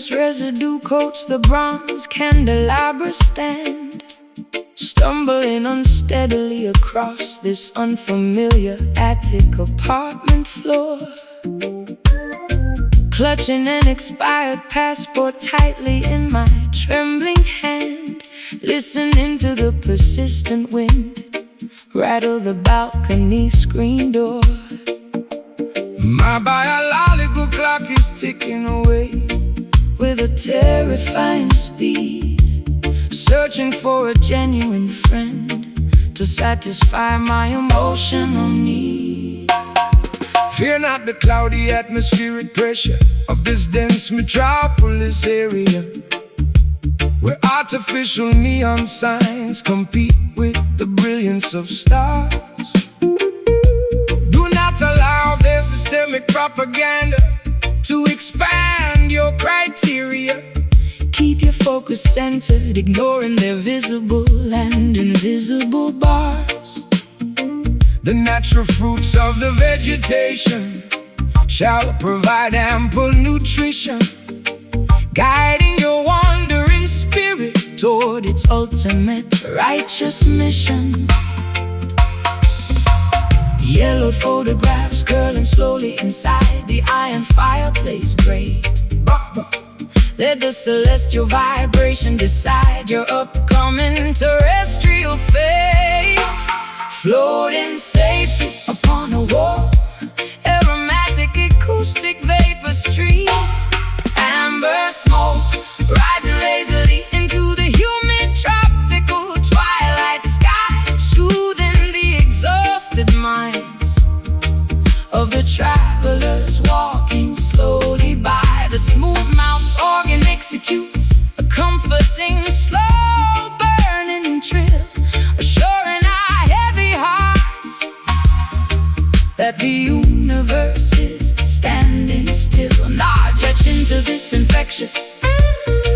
Incense residue coats the bronze candelabra stand, stumbling unsteadily across this unfamiliar attic apartment floor. Clutching an expired passport tightly in my trembling hand, listening to the persistent wind rattle the balcony screen door. My biological clock is ticking away with a terrifying speed, searching for a genuine friend to satisfy my emotional need. Fear not the cloudy atmospheric pressure of this dense metropolis area, where artificial neon signs compete with the brilliance of stars. Do not allow their systemic propaganda to expand your criteria. Keep your focus centered, ignoring their visible and invisible bars. The natural fruits of the vegetation shall provide ample nutrition, guiding your wandering spirit toward its ultimate righteous mission. Yellowed photographs curling slowly inside the iron fireplace grate. Let the celestial vibration decide your upcoming terrestrial fate. Floating safely upon a warm, aromatic acoustic vapor stream. Amber smoke rising lazily into the humid tropical twilight sky, soothing the exhausted minds of the travelers walking slowly by. The smooth-mouthed organ executes a comforting, slow-burning trill, assuring our heavy hearts that the universe is standing still. Nod your chin to this infectious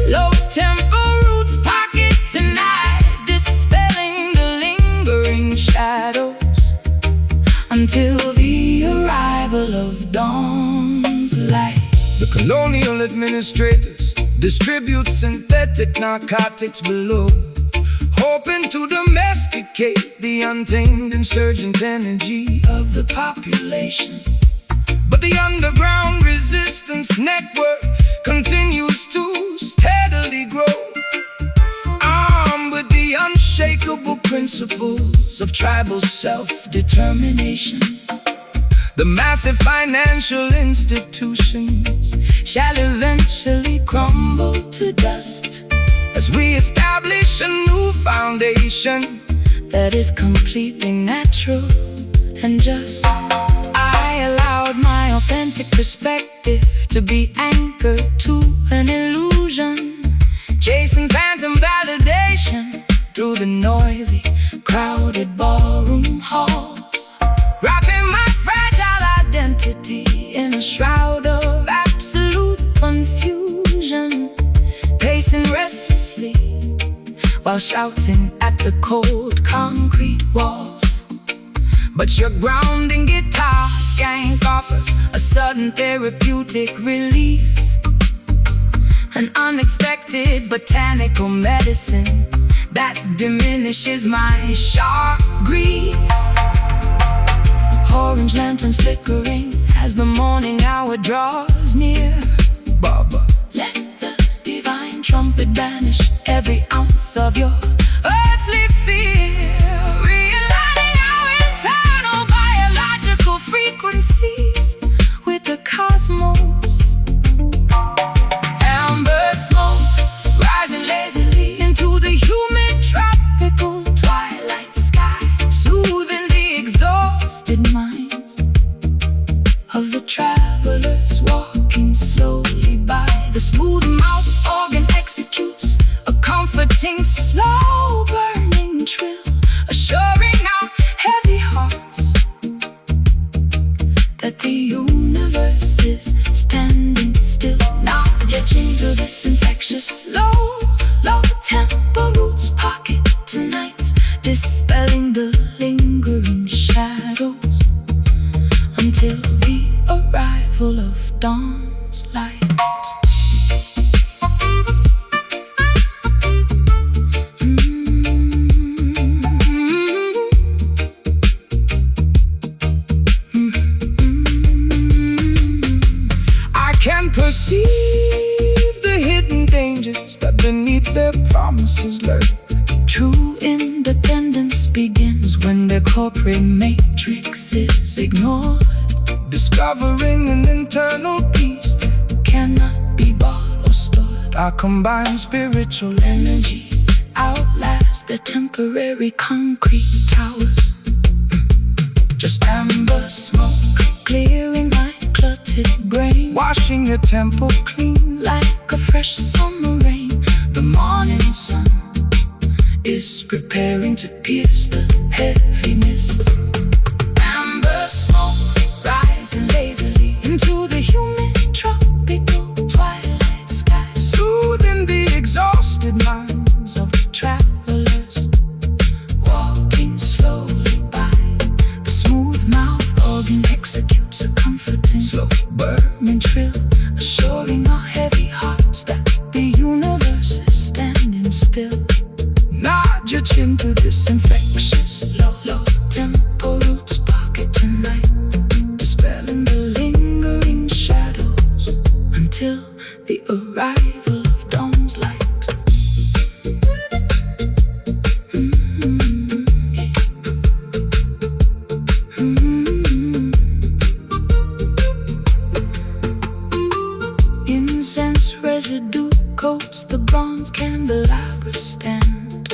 low-tempo roots pocket tonight, dispelling the lingering shadows until the arrival of dawn's light. The colonial administrators distribute synthetic narcotics below, hoping to domesticate the untamed insurgent energy of the population. But the underground resistance network continues to steadily grow, armed with the unshakable principles of tribal self-determination. The massive financial institutions shall eventually crumble to dust as we establish a new foundation that is completely natural and just. I allowed my authentic perspective to be anchored to an illusion, chasing phantom validation through the noisy, crowded ballroom halls, wrapping my fragile identity in a shroud of absolute confusion, pacing restlessly while shouting at the cold concrete walls. But your grounding guitar skank offers a sudden therapeutic relief, an unexpected botanical medicine that diminishes my sharp grief. Orange lanterns flickering as the morning hour draws near. Baba, let the divine trumpet banish every ounce of your earthly fear, realigning our internal biological frequencies with the cosmos. Amber smoke rising lazily into the humid tropical twilight sky, soothing the exhausted minds of the travelers walking slowly by. The smooth-mouthed organ executes a comforting, slow-burning trill, assuring our heavy hearts that the universe is standing still. Nod your chin to this infectious, low-tempo roots pocket tonight, dispelling the lingering shadows until the arrival of dawn's light. and perceive the hidden dangers that beneath their promises lurk. True independence begins when their corporate matrix is ignored. Discovering an internal peace that cannot be bought or stored. Our combined spiritual energy outlasts the temporary concrete towers. Just amber smoke, clearing my cluttered brain, washing the temple clean like a fresh summer rain. The morning sun is preparing to pierce the heavy mist. Amber smoke rising lazily into the humid tropical twilight sky, soothing the exhausted minds of travelers walking slowly by. The smooth-mouthed organ executes a comforting, slow burning trill, assuring our heavy hearts that the universe is standing still. Nod your chin to this infectious low tempo roots pocket tonight, dispelling the lingering shadows until the arrival of dawn's light. Incense residue coats the bronze candelabra stand,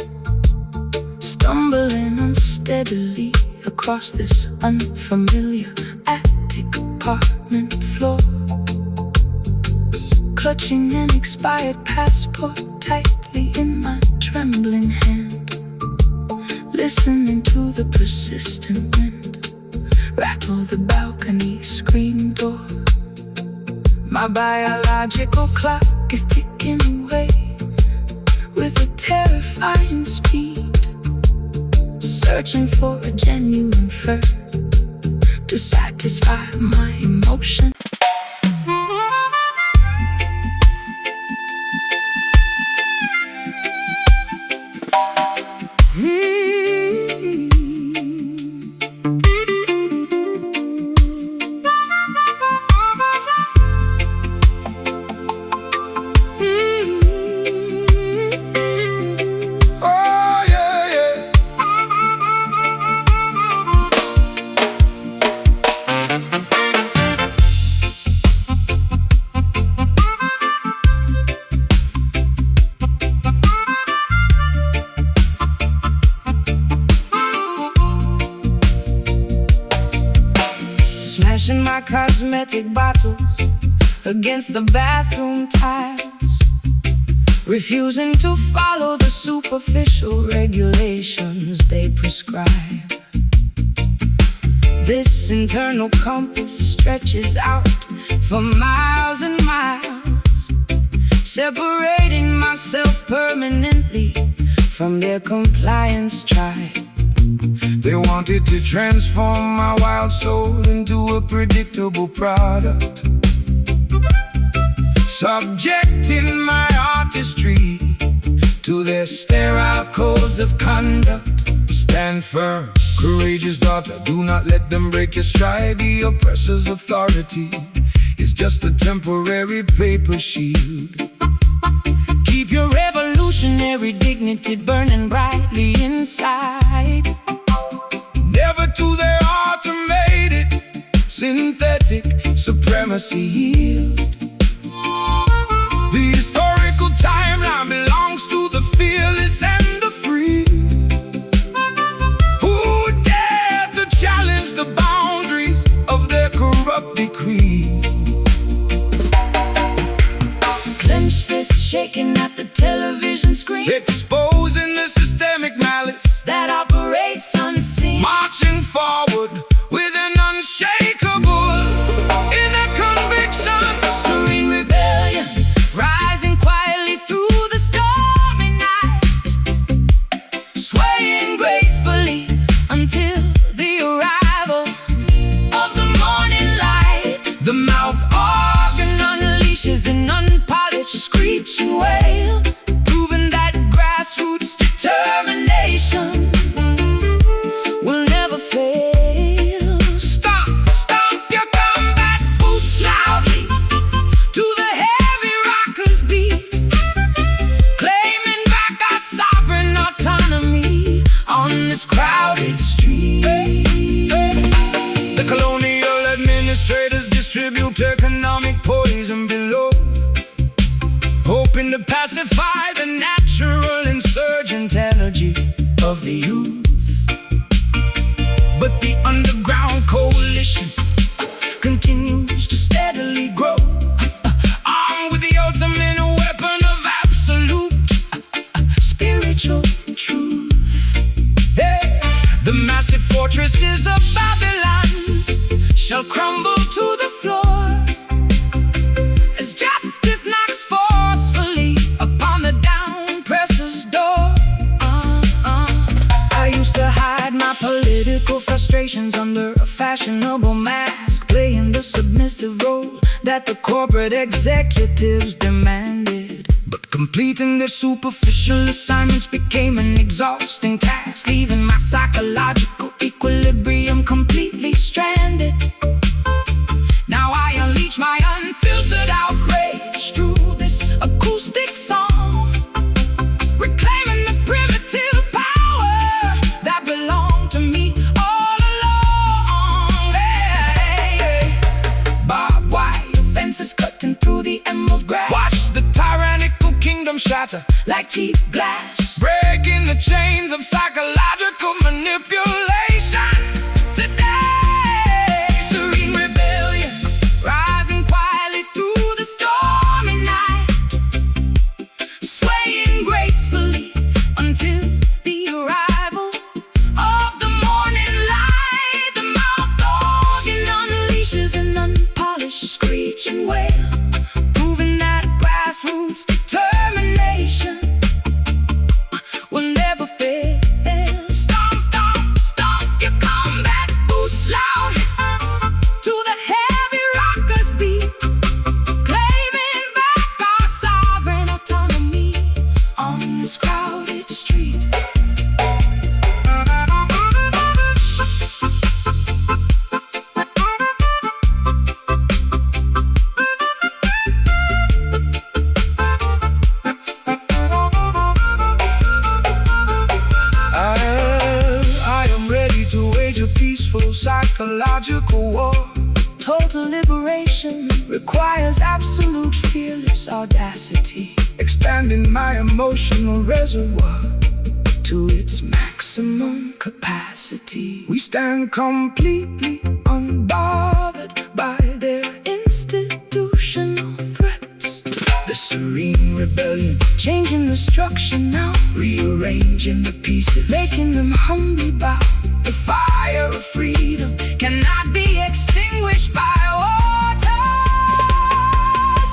stumbling unsteadily across this unfamiliar attic apartment floor. Clutching an expired passport tightly in my trembling hand, listening to the persistent wind rattle the balcony screen door. My biological clock is ticking away with a terrifying speed, searching for a genuine fur to satisfy my emotion. Smashing my cosmetic bottles against the bathroom tiles, refusing to follow the superficial regulations they prescribe. This internal compass stretches out for miles and miles, separating myself permanently from their compliance tribe. They wanted to transform my wild soul into a predictable product, subjecting my artistry to their sterile codes of conduct. Stand firm, courageous daughter, do not let them break your stride. The oppressor's authority is just a temporary paper shield. Keep your revolutionary dignity burning brightly inside. Never to their automated, synthetic supremacy yield. The historical timeline belongs to the fearless and the free, who dare to challenge the boundaries of their corrupt decree. Clenched fist shaking at the television screen, exposing the systemic malice that operates unseen, marching forward with an unshakable inner conviction. Serene rebellion rising quietly through the stormy night, swaying gracefully until the arrival of the morning light. The mouth organ unleashes an unpolished screeching wail, proving that grassroots determination will never fail. Stomp your combat boots loudly to economic poison below, hoping to pacify the natural insurgent energy of the youth. But the underground coalition continues to steadily grow, armed with the ultimate weapon of absolute spiritual truth. Hey, the massive fortresses of Babylon shall crumble to the floor as justice knocks forcefully upon the down-presser's door. I used to hide my political frustrations under a fashionable mask, playing the submissive role that the corporate executives demanded. But completing their superficial assignments became an exhausting task, leaving my psychological equilibrium completely stranded. Now I unleash my unfiltered outrage through this acoustic song, reclaiming the primitive power that belonged to me all along. Hey, barbed wire fences cutting through the emerald grass. Watch the tyrannical kingdom shatter like cheap glass, breaking the chains of psychological manipulation. Today, serene rebellion rising quietly through the stormy night, swaying gracefully until the arrival of the morning light. The mouth organ unleashes an unpolished screeching wail, proving that grassroots determination will never fail. Stomp, stomp, stomp your combat boots loud to the heavy rockers beat, claiming back our sovereign autonomy on this crowded street. I am ready to wage a peaceful psychological war. Total liberation requires absolute fearless audacity, expanding my emotional reservoir to its maximum capacity. We stand completely unbothered by their institutional threats. The serene rebellion, changing the structure now, rearranging the pieces, making them humbly bow. The fire of freedom cannot be extinguished by water.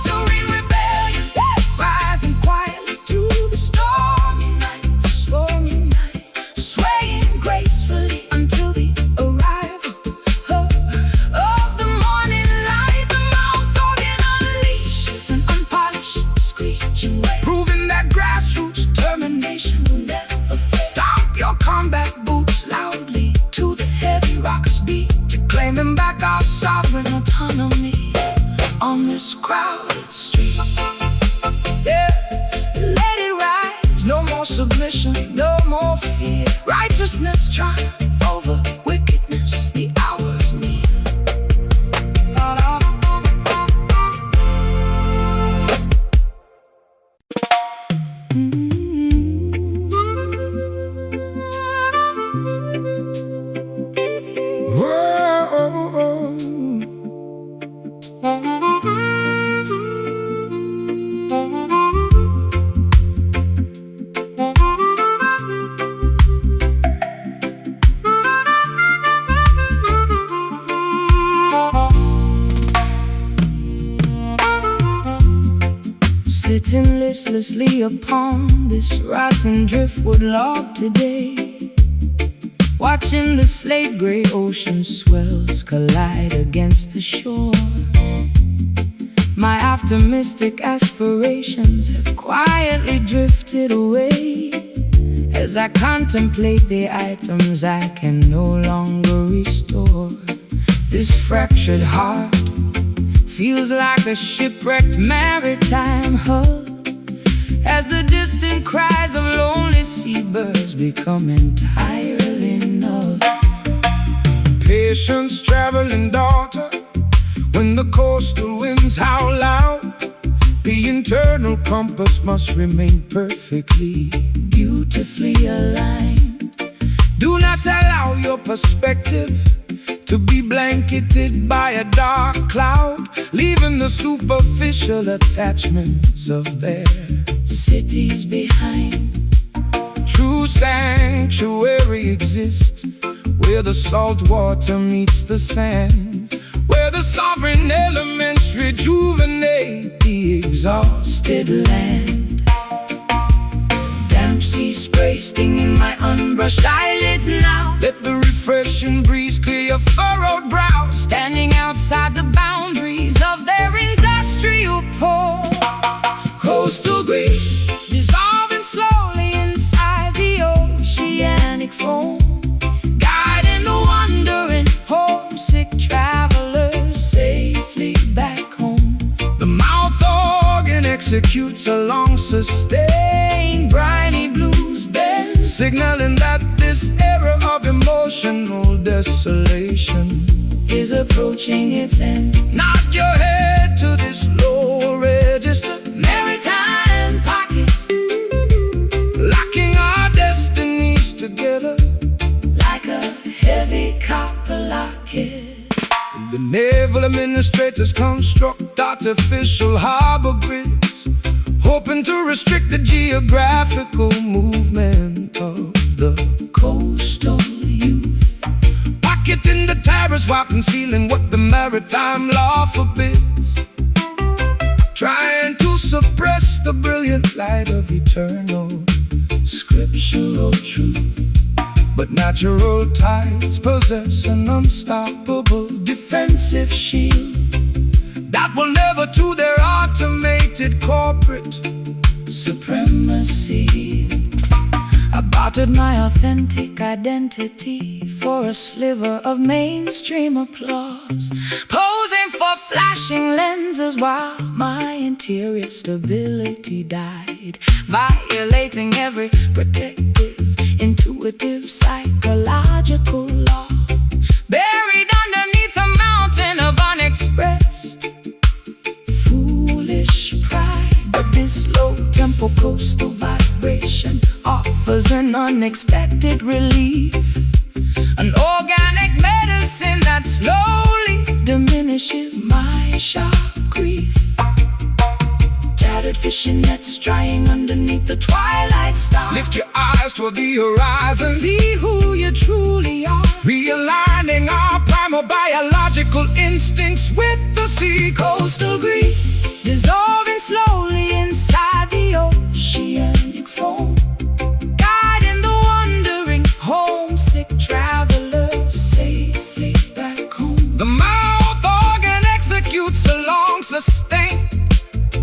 Serene rebellion, rising quietly through the stormy night, swaying gracefully until the arrival of the morning light. The mouth organ unleashes an unpolished screeching wail, proving that grassroots determination will never fail. Stomp your combat boots loudly to the heavy rockers beat, claiming back our sovereign autonomy on this crowded street. Yeah, let it rise. No more submission, no more fear. Righteousness triumph over wickedness. The hour is near. Sitting listlessly upon this rotten driftwood log today, watching the slate gray ocean swells collide against the shore. My optimistic aspirations have quietly drifted away as I contemplate the items I can no longer restore. This fractured heart feels like a shipwrecked maritime hull as the distant cries of lonely seabirds become entirely null. Patience, traveling daughter, When the coastal winds howl loud, the internal compass must remain perfectly, beautifully aligned. Do not allow your perspective to be blanketed by a dark cloud, leaving the superficial attachments of their cities behind. True sanctuary exists where the salt water meets the sand, where the sovereign elements rejuvenate the exhausted land. Damp sea spray stinging my unbrushed eyelids now. Let the refreshing breeze clear your furrowed brow. Standing outside the boundaries of their industrial port, coastal grief dissolving slowly inside the oceanic foam, guiding the wandering homesick travelers safely back home. The mouth organ executes a long sustained briny blues bend, signaling that this era of emotional desolation is approaching its end. Nod your head to this low register, maritime pockets, locking our destinies together like a heavy copper locket. The naval administrators construct artificial harbor grids, hoping to restrict the geographical movement of the coastal youth, pocketing the tariffs while concealing what the maritime law forbids, trying to suppress the brilliant light of eternal scriptural truth. But natural tides possess an unstoppable defensive shield that will never to their automated corporate supremacy. I bartered my authentic identity for a sliver of mainstream applause, posing for flashing lenses while my interior stability died, violating every protective, intuitive, psychological law, buried underneath a mountain of unexpressed foolish pride. But this low-tempo coastal vibration offers an unexpected relief, an organic medicine that slowly diminishes my sharp grief. Tattered fishing nets drying underneath the twilight star. Lift your eyes toward the horizon, see who you truly are, realigning our primal biological instincts with the sea. Coastal grief dissolving slowly inside the oceanic foam, guiding the wandering homesick travelers safely back home. The mouth organ executes a long sustained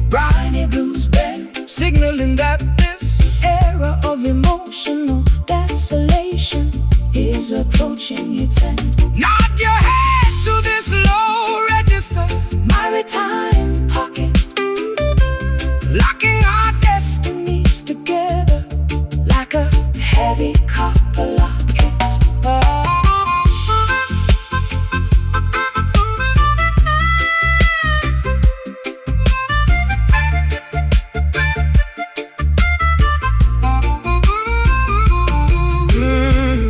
briny blues bend, signaling that this era of emotional desolation is approaching its end. Nod your head to this low register, maritime pocket, locking our destinies together like a heavy copper locket.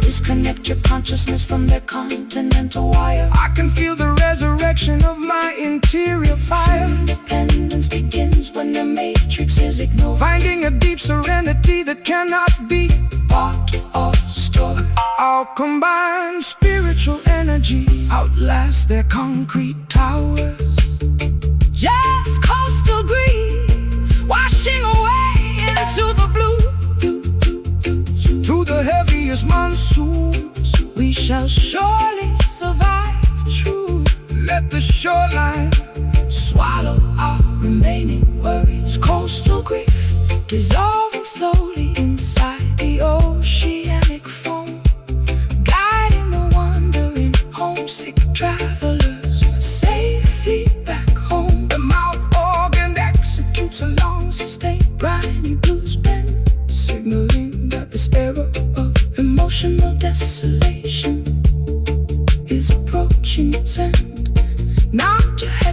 Disconnect your consciousness from their continental wire. I can feel the resurrection of my interior fire. Independence begins when the matrix is ignored, Finding a deep serenity that cannot be bought or stored. Our combined spiritual energy outlasts their concrete towers. Just coastal grief washing away into the blue. Through the heaviest monsoons, we shall surely survive true. let the shoreline swallow our remaining worries. Coastal grief dissolving slowly inside the oceanic foam, guiding the wandering homesick travelers safely back home. The mouth organ executes a long sustained briny blues bend, signaling that this era of emotional desolation is approaching its end. Nod your head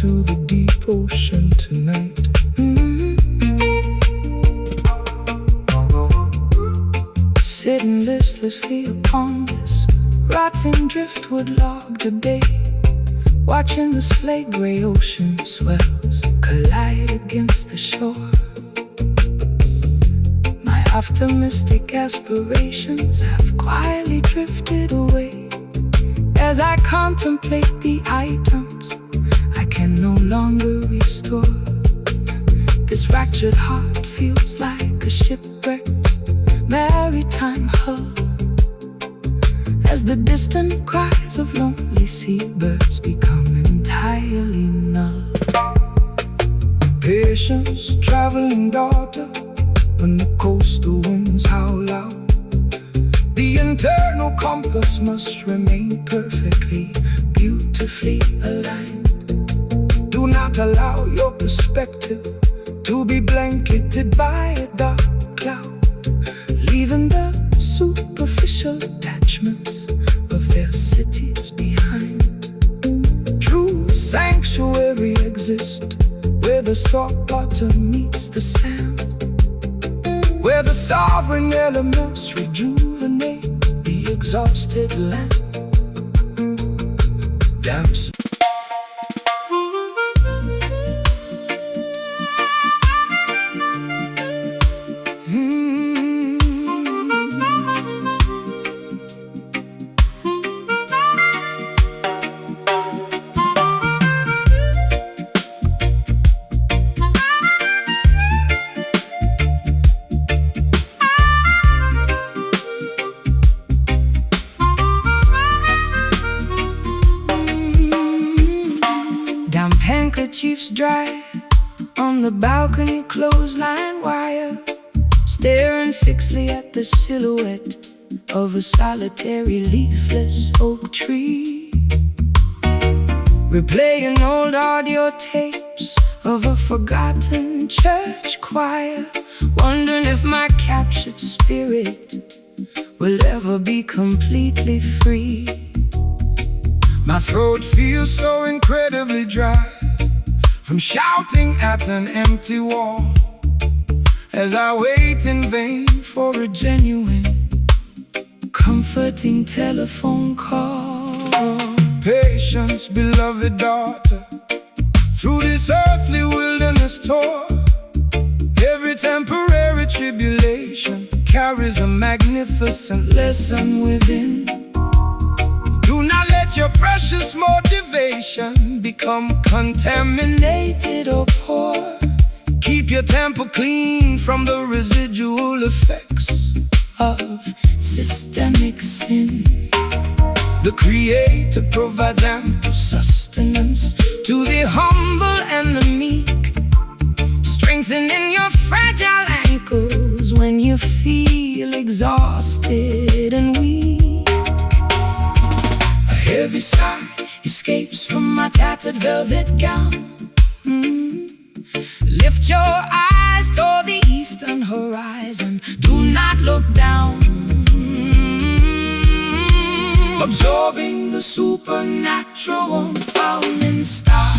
into the deep ocean tonight. Sitting listlessly upon this rotting driftwood log today, watching the slate gray ocean swells collide against the shore. My optimistic aspirations have quietly drifted away as I contemplate the items I can no longer restore. This fractured heart feels like a shipwrecked maritime hull as the distant cries of lonely seabirds become entirely null. Patience, traveling daughter, when the coastal winds howl out, the internal compass must remain perfectly, beautifully aligned. Do not allow your perspective to be blanketed by a dark cloud, leaving the superficial attachments of their cities behind. True sanctuary exists where the salt water meets the sand, where the sovereign elements rejuvenate the exhausted land. Dance. Handkerchiefs dry on the balcony clothesline wire, staring fixedly at the silhouette of a solitary leafless oak tree, replaying old audio tapes of a forgotten church choir, wondering if my captured spirit will ever be completely free. My throat feels so incredibly dry from shouting at an empty wall as I wait in vain for a genuine, comforting telephone call. Patience, beloved daughter, through this earthly wilderness tour, every temporary tribulation carries a magnificent lesson within. Do not let your precious motivation become contaminated or poor. Keep your temple clean from the residual effects of systemic sin. The Creator provides ample sustenance to the humble and the meek, strengthening your fragile ankles when you feel exhausted and weak. A heavy sigh escapes from my tattered velvet gown. Lift your eyes toward the eastern horizon. Do not look down. Absorbing the supernatural, unfolding star,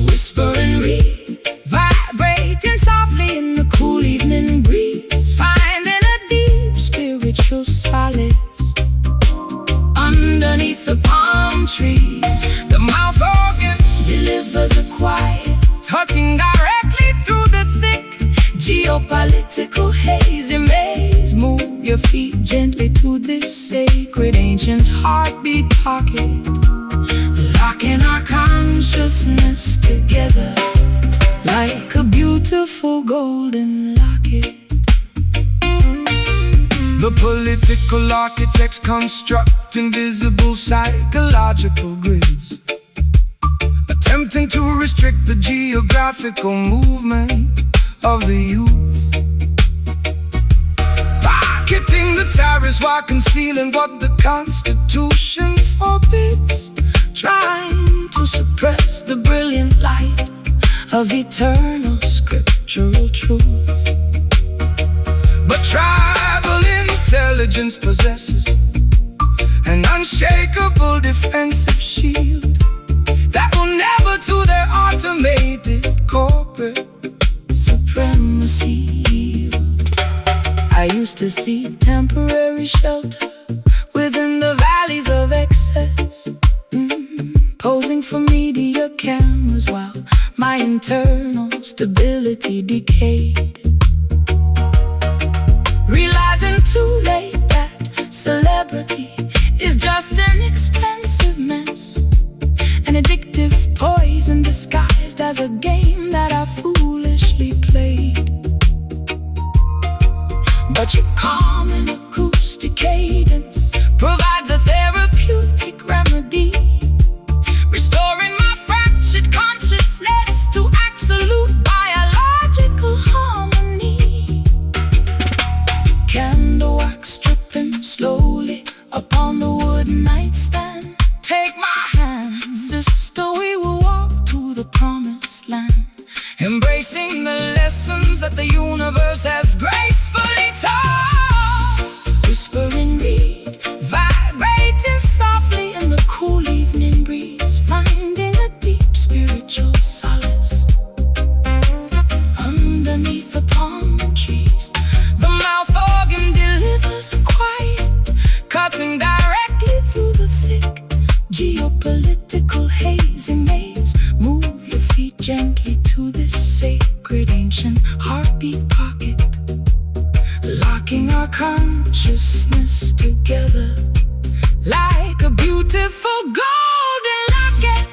whispering reed, vibrating softly in the cool evening breeze, finding a deep spiritual solace underneath the palm trees. The mouth organ delivers a quiet, touching directly through the thick geopolitical hazy maze. Move your feet gently to this sacred ancient heartbeat pocket, locking our consciousness together like a beautiful golden locket. The political architects construct invisible psychological grids, attempting to restrict the geographical movement of the youth, pocketing the tariffs while concealing what the Constitution forbids, trying to suppress the brilliant light of eternal scriptural truth. But tribal intelligence possesses an unshakable defensive shield that will never to their art corporate supremacy yield. I used to seek temporary shelter within the valleys of excess, posing for media cameras while my internal stability decayed. Realizing too late that celebrity is just an expensive mess, an addictive poison disguised as a game that I foolishly played. But your calm and acoustic cadence provides a therapeutic remedy, restoring my fractured consciousness to absolute biological harmony. Candle wax dripping slowly upon the wooden nightstand. Take my hand, sister, we will walk to the promised land, embracing the lessons that the universe has gracefully taught. Whispering reed, vibrating softly in the cool evening breeze, finding a deep spiritual solace underneath the palm trees. The mouth organ delivers a quiet, cutting directly through the thick geopolitical hazy maze. Move your feet gently to this sacred ancient heartbeat pocket, locking our consciousness together like a beautiful golden locket.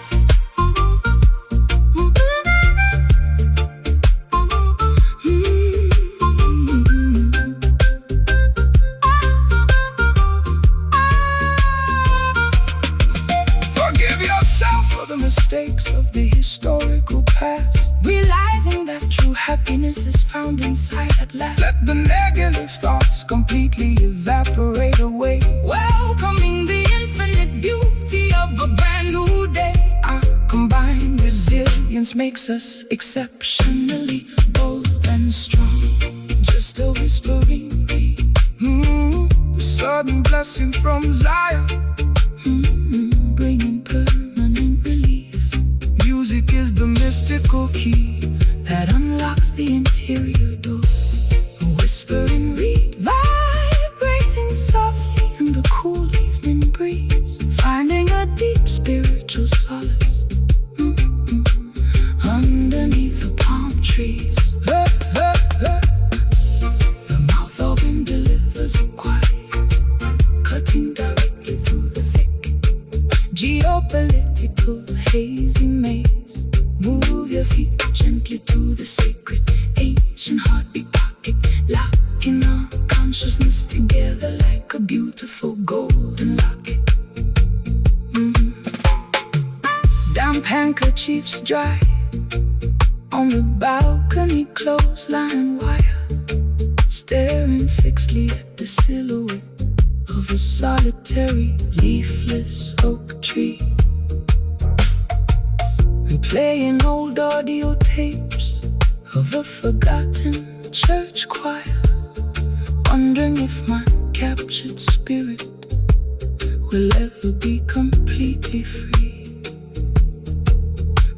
Forgive yourself for the mistakes of the historical past, Realizing that true happiness is found inside at last. let the negative thoughts completely evaporate away. Welcoming the infinite beauty of a brand new day. Our combined resilience makes us exceptionally bold and strong. Just a whispering reed, A sudden blessing from Zion. bringing permanent relief. Music is the mystical key That unlocks the interior door. A whispering reed, vibrating softly in the cool evening breeze, finding a deep spiritual solace underneath the palm trees. The mouth organ delivers a quiet, cutting directly through the thick geopolitical hazy maze. Move your feet gently to the sacred ancient heartbeat pocket, locking our consciousness together like a beautiful golden locket. Damp handkerchiefs dry on the balcony clothesline wire, staring fixedly at the silhouette of a solitary leafless oak tree. Replaying old audio tapes of a forgotten church choir, wondering if my captured spirit will ever be completely free.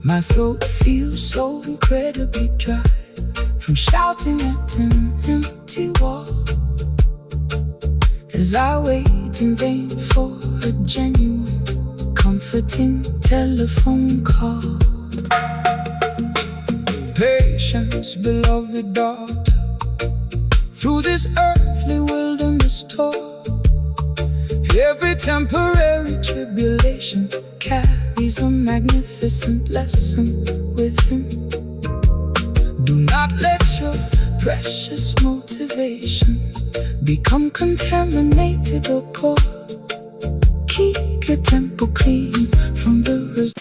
My throat feels so incredibly dry from shouting at an empty wall, as I wait in vain for a genuine, comforting telephone call. Patience, beloved daughter, through this earthly wilderness tour. Every temporary tribulation carries a magnificent lesson within. Do not let your precious motivation become contaminated or poor. Keep your temple clean from the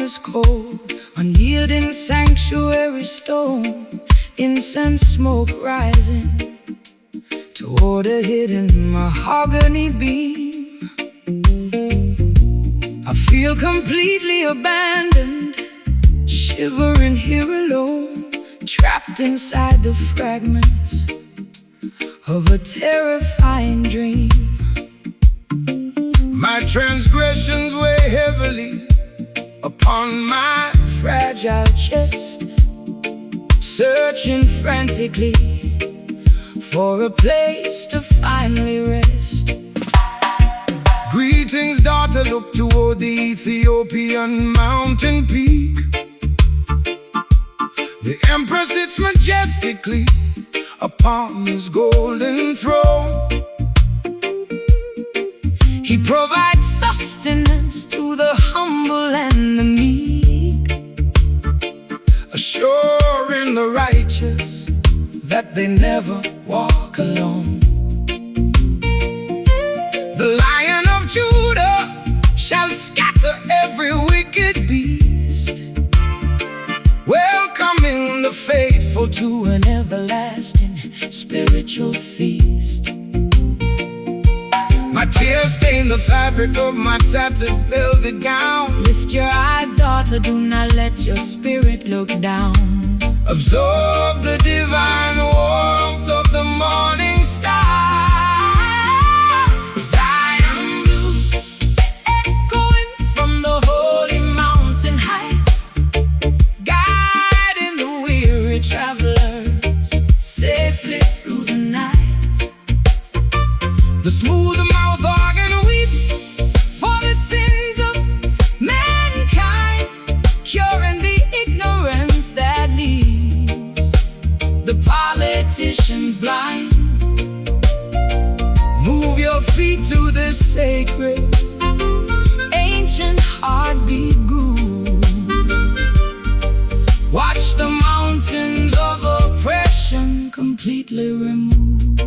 is cold, unyielding sanctuary stone, incense smoke rising toward a hidden mahogany beam. I feel completely abandoned, shivering here alone, trapped inside the fragments of a terrifying dream. My transgressions weigh heavily upon my Fragile chest, searching frantically for a place to finally rest. Greetings, daughter, look toward the Ethiopian mountain peak. The emperor sits majestically upon his golden throne. He provides sustenance to the humble and the meek, assuring the righteous that they never walk alone. The Lion of Judah shall scatter every wicked beast, welcoming the faithful to an everlasting spiritual feast. My tears stain the fabric of my tattered velvet gown. Lift your eyes, daughter, do not let your spirit look down. Absorb the divine warmth of the morning star. Zion blues, echoing from the holy mountain heights, guiding the weary travelers safely through the night. The smooth mouth organ weeps For the sins of mankind, curing the ignorance that leaves the politicians blind. Move your feet to this Sacred, ancient heartbeat groove. Watch the mountains of oppression completely remove.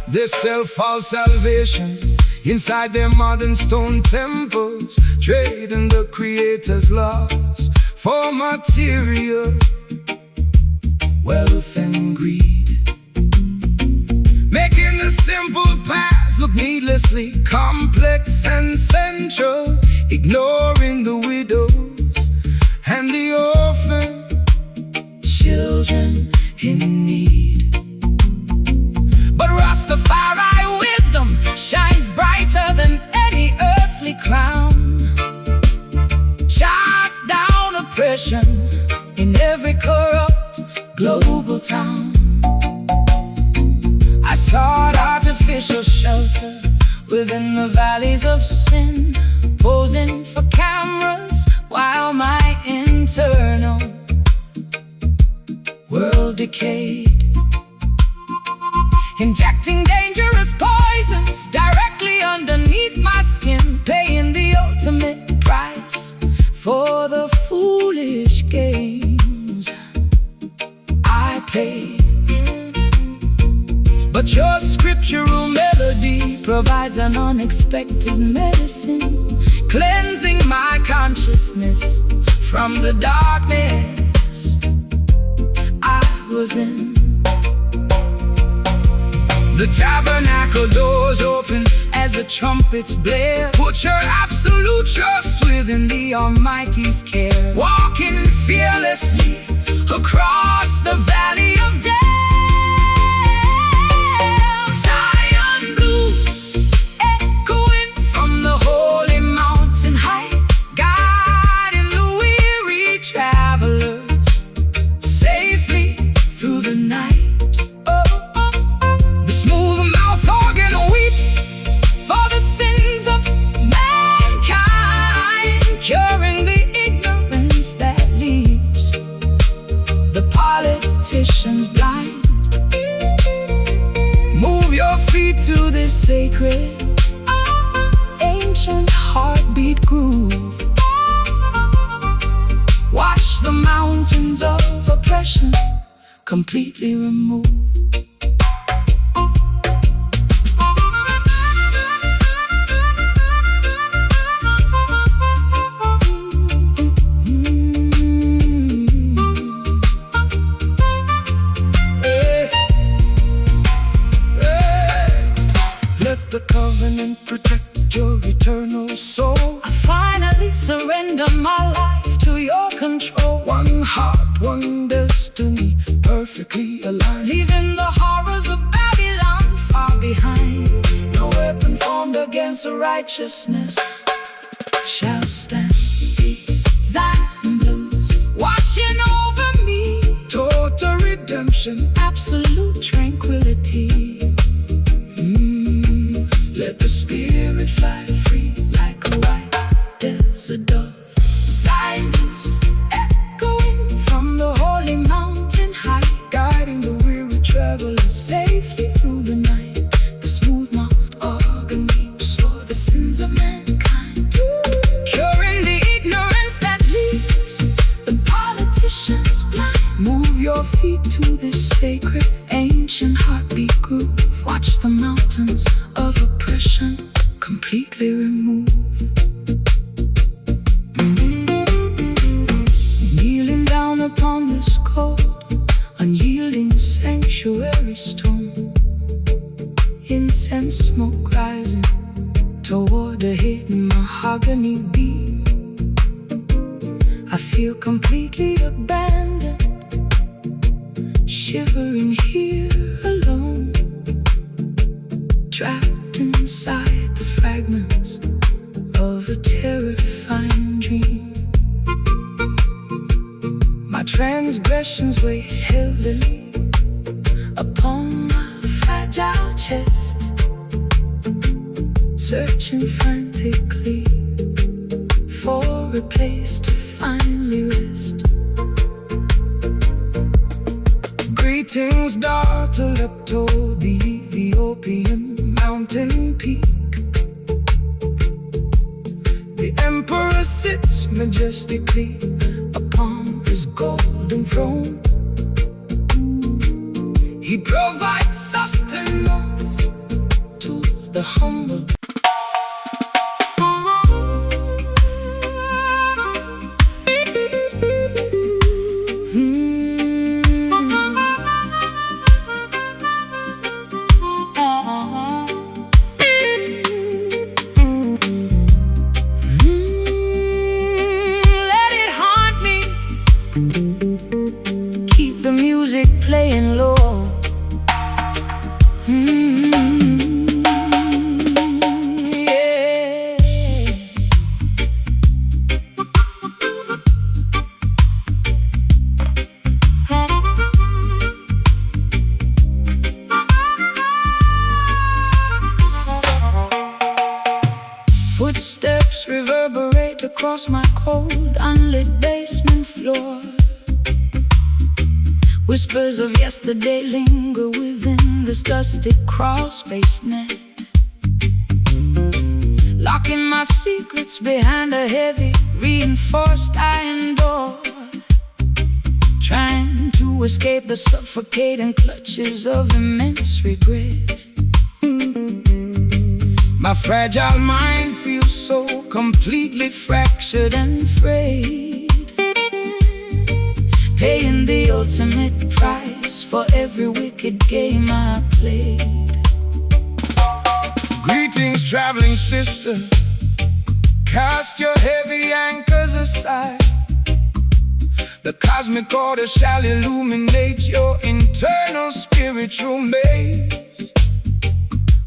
They sell false salvation inside their modern stone temples, trading the Creator's laws for material wealth and greed, making the simple paths look needlessly complex and central, ignoring the widows and the orphan children in need. But Rastafari wisdom shines brighter than any earthly crown. Chop down oppression in every corrupt global town. I sought artificial shelter within the valleys of sin, posing for cameras while my internal world decayed. Injecting dangerous poisons directly underneath my skin, paying the ultimate price for the foolish games I played. But your scriptural melody provides an unexpected medicine, cleansing my consciousness from the darkness I was in. The tabernacle doors open As the trumpets blare, put your absolute trust within the Almighty's care, walking fearlessly across the valley of death. Zion blues, echoing from the holy mountain heights, guiding the weary travelers safely through the night. the smooth mouth organ weeps For the sins of mankind, curing the ignorance that leaves the politicians blind. Move your feet to this sacred, ancient heartbeat groove. Watch the mountains of oppression completely remove. covenant, protect your eternal soul. I finally surrender my life to your control. One heart, one destiny, perfectly aligned. Leaving the horrors of Babylon far behind. No weapon formed Against righteousness shall stand. Peace, Zion blues washing over me. Total redemption, Absolute tranquility. let the spirit fly free Like a white desert dove. Zion blues echoing from the holy mountain high, guiding the weary traveler safely through the night. The smooth-mouthed organ weeps for the sins of mankind, curing the ignorance that leaves the politicians blind. Move your feet To this sacred, ancient heartbeat groove. Watch the mountains of oppression completely remove. Kneeling down upon this cold, unyielding sanctuary stone. Incense smoke rising toward a hidden mahogany beam. I feel completely abandoned, shivering here alone, trapped inside the fragments of a terrifying dream. My transgressions weigh heavily upon my fragile chest, searching frantically for a place to finally rest. Greetings, daughter, up toward the Ethiopian mountain peak. The emperor sits majestically upon his golden throne. He provides sustenance to the humble. Let it haunt me. Keep the music playing low. Yeah. Footsteps reverberate across my cold, unlit basement floor. Whispers of yesterday linger within this dusty crawl-space net. Locking my secrets behind a heavy, reinforced iron door. Trying to escape the suffocating clutches of immense regret. My fragile mind feels so completely fractured and Afraid, paying the ultimate price for every wicked game I played. Greetings, traveling sister. Cast your heavy anchors aside. The cosmic order shall illuminate your internal spiritual maze.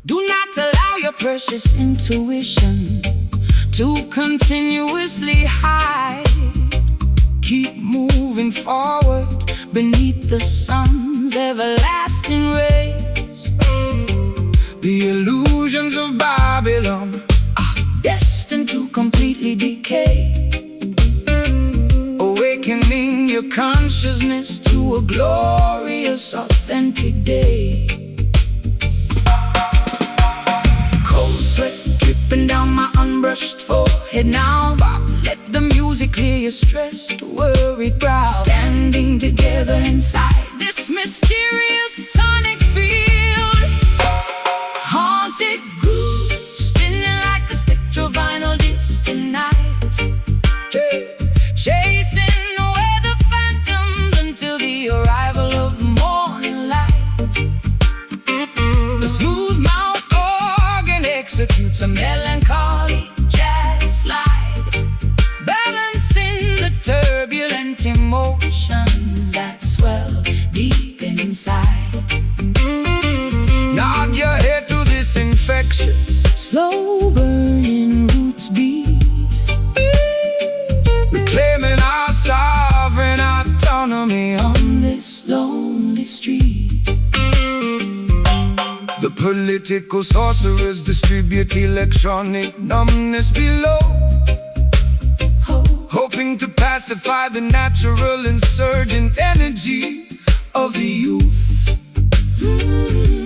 Do not allow your precious intuition to continuously hide. Keep moving forward Beneath the sun's everlasting rays. The illusions of Babylon are destined to completely decay, awakening your consciousness to a glorious, authentic day. Cold sweat dripping down my unbrushed forehead now. Let the music clear your stressed, worried brow. Standing together inside this mysterious sonic field. Haunted groove, spinning like a spectral vinyl disc tonight. Chasing away the phantoms until the arrival of morning light. The smooth mouth organ executes a melancholy jazz slide, balancing the turbulent emotions that swell deep inside. Nod your head to this infectious, slow burning roots beat, reclaiming our sovereign autonomy on this lonely street. The political sorcerers distribute electronic numbness below, hoping to pacify the natural insurgent energy of the youth.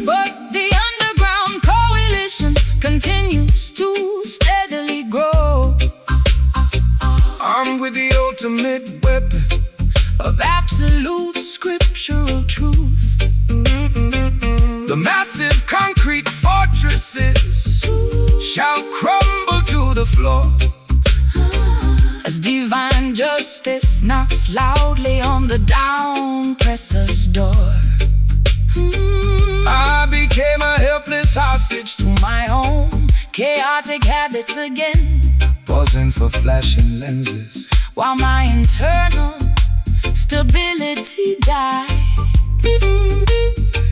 But the underground coalition continues to steadily grow, armed with the ultimate weapon of absolute scriptural truth. The massive concrete fortresses shall crumble to the floor as divine justice knocks loudly on the down-presser's door. I became a helpless hostage to my own chaotic habits again, pausing for flashing lenses while my internal stability died.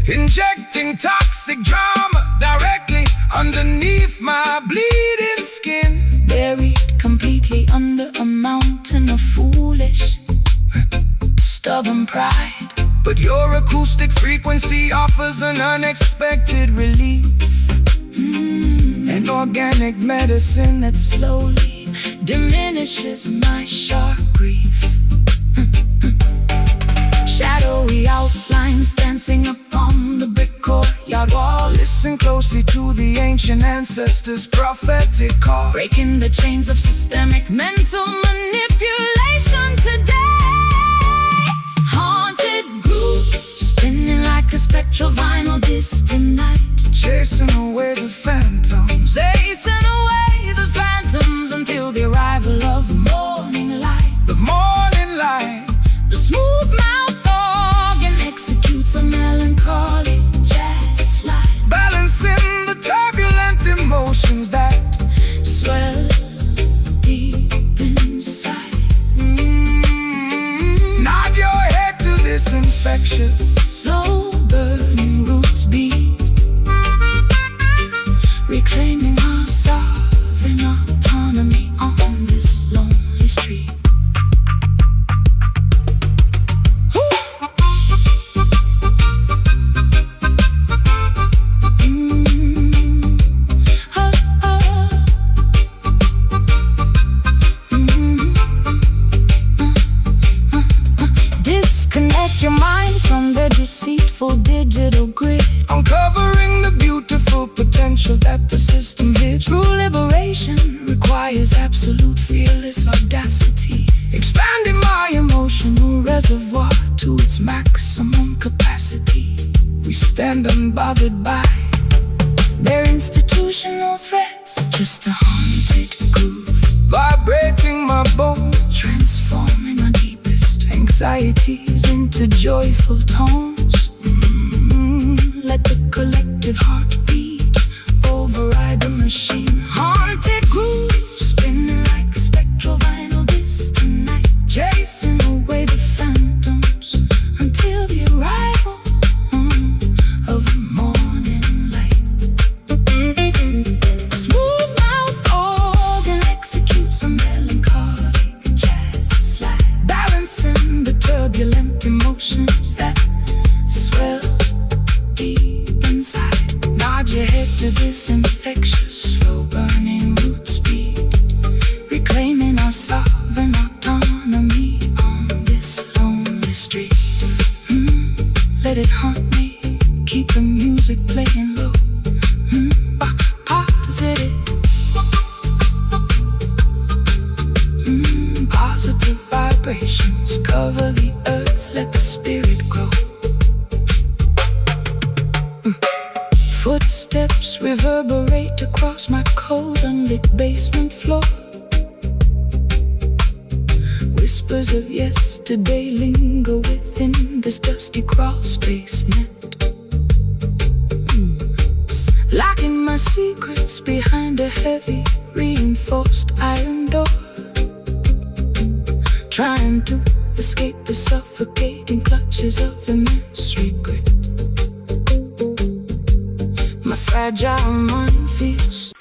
Injecting toxic drama directly underneath my bleeding skin, buried completely under a mountain of foolish, stubborn pride. But your acoustic frequency offers an unexpected relief, an organic medicine that slowly diminishes my sharp grief. Shadowy outlines dancing upon the brick courtyard wall. Listen closely to the ancient ancestors' prophetic call, breaking the chains of systemic mental manipulation today. Haunted groove, spinning like a spectral vinyl distant night, chasing away the phantoms, chasing away the phantoms until the arrival of the morning light. The morning light. The smooth mouth organ executes a melancholy jazz slide, balancing the turbulent emotions that swell deep inside. Nod your head to this infectious, slow burning roots beat, reclaiming our sovereign autonomy on this lonely street. Your mind from the deceitful digital grid, uncovering the beautiful potential that the system hid. True liberation requires absolute fearless audacity, expanding my emotional reservoir to its maximum capacity. We stand unbothered by their institutional threats, just a haunted groove, vibrating my bones, transforming our deepest anxieties into joyful tones. Let the collective heartbeat override the machine. Haunted groove, spinning like a spectral vinyl distant night, chasing away the phantoms until the arrival of the morning light. Smooth mouth organ executes a melancholy jazz slide, balancing the turbulent emotions that swell deep inside. Nod your head to this infectious, slow burning roots beat, reclaiming our sovereign autonomy on this lonely street. Let it haunt me, keep the music playing low. Positive, positive vibrations cover the earth, let the spirit grow. Footsteps reverberate across my cold unlit basement floor. Whispers of yesterday linger within this dusty crawl space net, locking my my secrets behind a heavy, reinforced iron door, trying to escape the suffocating clutches of immense regret. My fragile mind feels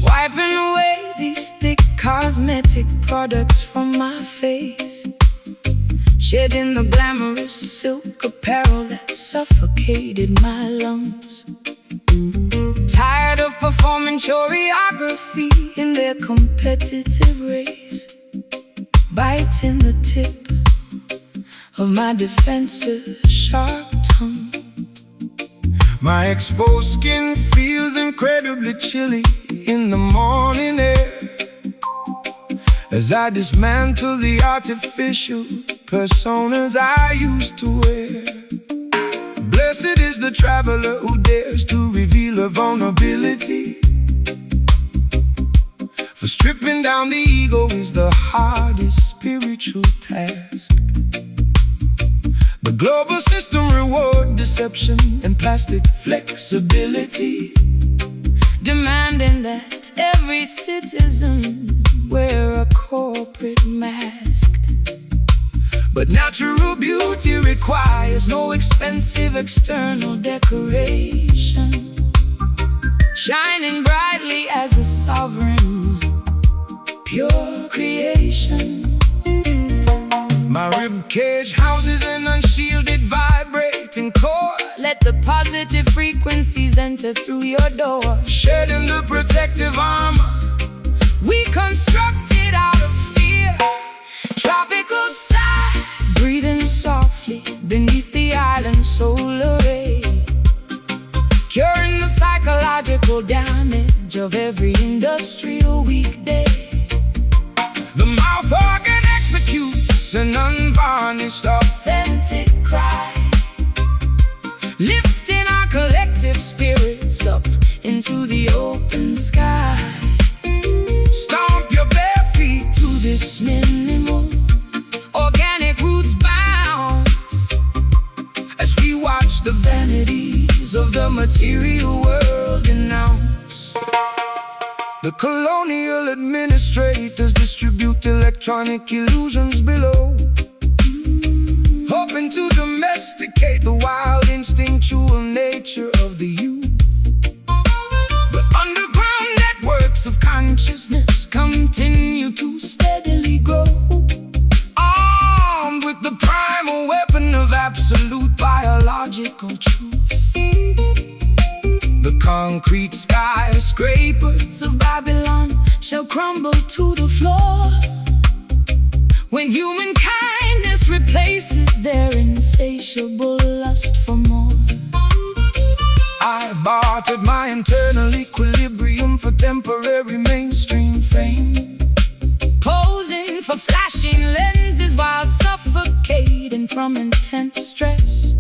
wiping away these thick cosmetic products from my face, shedding the glamorous silk apparel that suffocated my lungs. Tired of performing choreography in their competitive race, biting the tip of my defensive sharp tongue. My exposed skin feels incredibly chilly in the morning air as I dismantle the artificial personas I used to wear. Blessed is the traveler who dares to reveal a vulnerability, for stripping down the ego is the hardest spiritual task. The global system reward deception and plastic flexibility, demanding that every citizen wear a corporate mask. but natural beauty requires no expensive external decoration, shining brightly as a sovereign, pure creation. My rib cage houses an unshielded vibrating core. Let the positive frequencies enter through your door, Shedding the protective armor we constructed out of fear. Tropical sigh, breathing softly beneath the island's solar ray, curing the psychological damage of every industrial weekday. The mouth organ executes an unvarnished Authentic cry, lifting our collective spirits up into the open sky. Stomp your bare feet To this minimal organic roots bounce as we watch the vanities of the material world announce. The colonial administrators distribute electronic illusions below, hoping to domesticate the wild instinctual nature of the youth. But underground networks of consciousness continue to steadily grow, Armed with the primal weapon of absolute biological truth. The concrete skyscrapers of Babylon shall crumble to the floor when human kindness replaces their insatiable lust for more. I bartered my internal equilibrium for temporary mainstream fame, Posing for flashing lenses while suffocating from intense stress,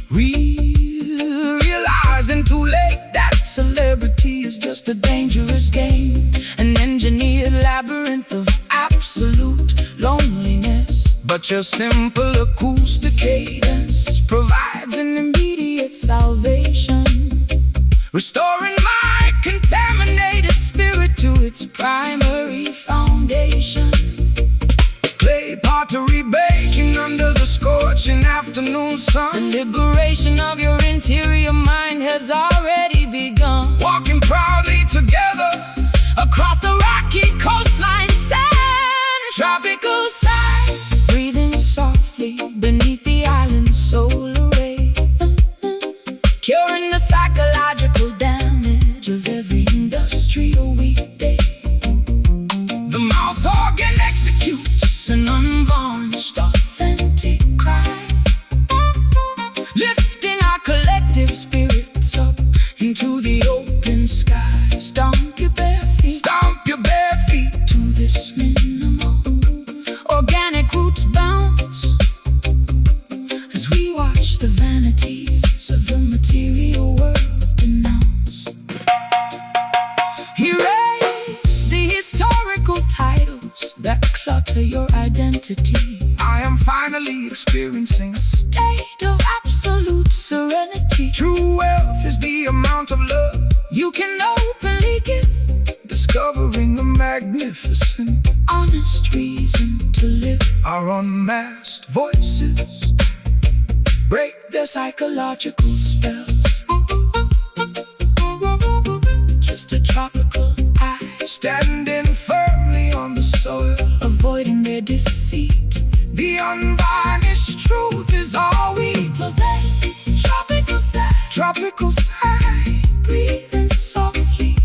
realizing too late that celebrity is just a dangerous game, an engineered labyrinth of absolute loneliness. but your simple acoustic Cadence provides an immediate salvation, restoring my contaminated spirit to its primary foundation. clay pottery baking under the scorching afternoon The sun. liberation of your interior mind has already begun. Walking proudly together Across the rocky coastline sand, tropical sigh, breathing softly beneath the island's solar ray, curing the psychological damage of every industrial weekday. the mouth organ Executes an unvarnished authentic cry, lifting our collective spirits up into the open sky. identity. I am finally experiencing a State of absolute serenity. true wealth is the amount of love, You can openly give, discovering the magnificent. honest reason to live. Our unmasked voices break Their psychological spells. Just a tropical eye, standing firmly on the soil. avoiding their deceit. The unvarnished truth is all we Possess tropical side, tropical side. breathing softly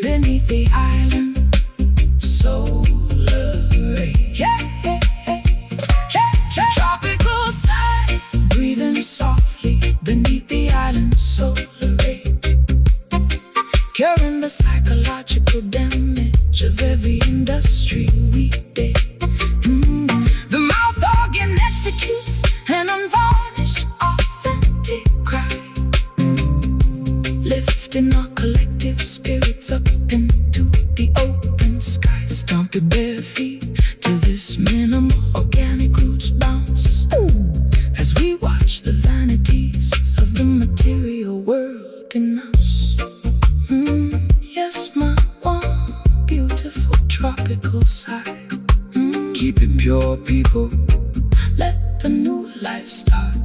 beneath the island solar ray. Tropical side, breathing softly beneath the island solar ray. Curing the psychological damage of every industry weekday. The mouth organ executes an unvarnished, authentic cry, lifting our collective spirits up into the open sky. Stomp your bare feet to this minimal organic roots bounce as we watch the vanities of the material world in us. Yes, my one beautiful tropical side. Keep it pure, people. Let the new life start.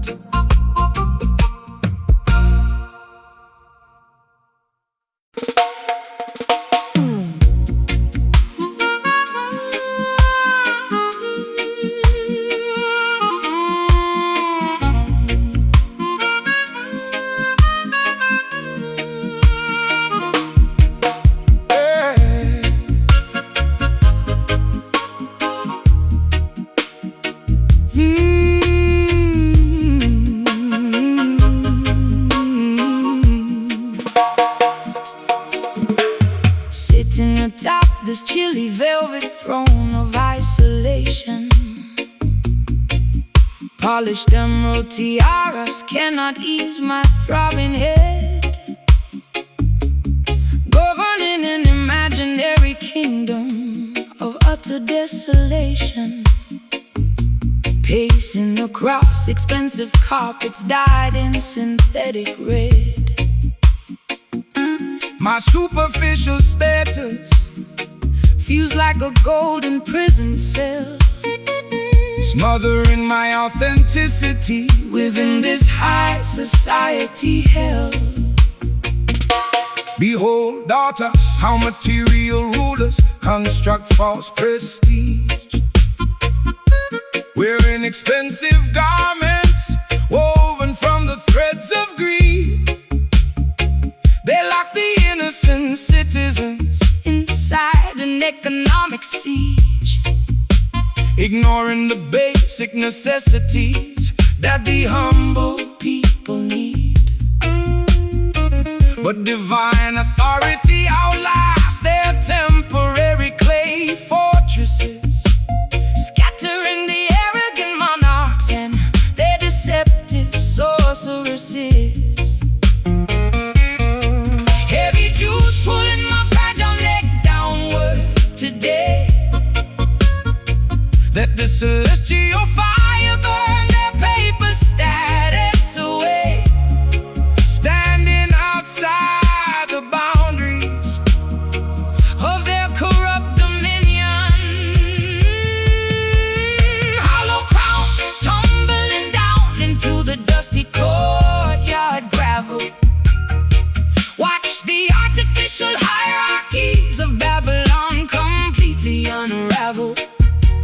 Sitting atop this chilly velvet throne of isolation, polished emerald tiaras cannot ease my throbbing head. Governing an imaginary kingdom of utter desolation, pacing across expensive carpets dyed in synthetic red. My superficial status Feels like a golden prison cell, smothering my authenticity within this high society hell. Behold, daughter, how material rulers construct false prestige. Wearing expensive garments woven from the threads of greed. They lock the innocent citizens Inside an economic siege, ignoring the basic necessities that the humble people need. But divine authority outlasts their temporary clay fortresses, scattering the arrogant monarchs and their deceptive sorceresses. Heavy Jews pulling my fragile neck downward today. let the celestial Fire burn their paper status away, standing outside the boundaries of their corrupt dominion. Hollow crown tumbling down into the dusty courtyard gravel. Watch the artificial hierarchies of Babylon completely unravel.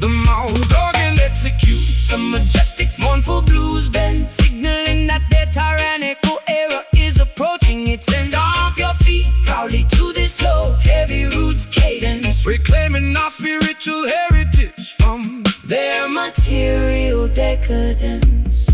the mouth organ Executes a majestic, mournful blues bend, signaling that their tyrannical era is approaching its end. Stomp your feet proudly to this slow, heavy roots cadence, reclaiming our spiritual heritage from their material decadence.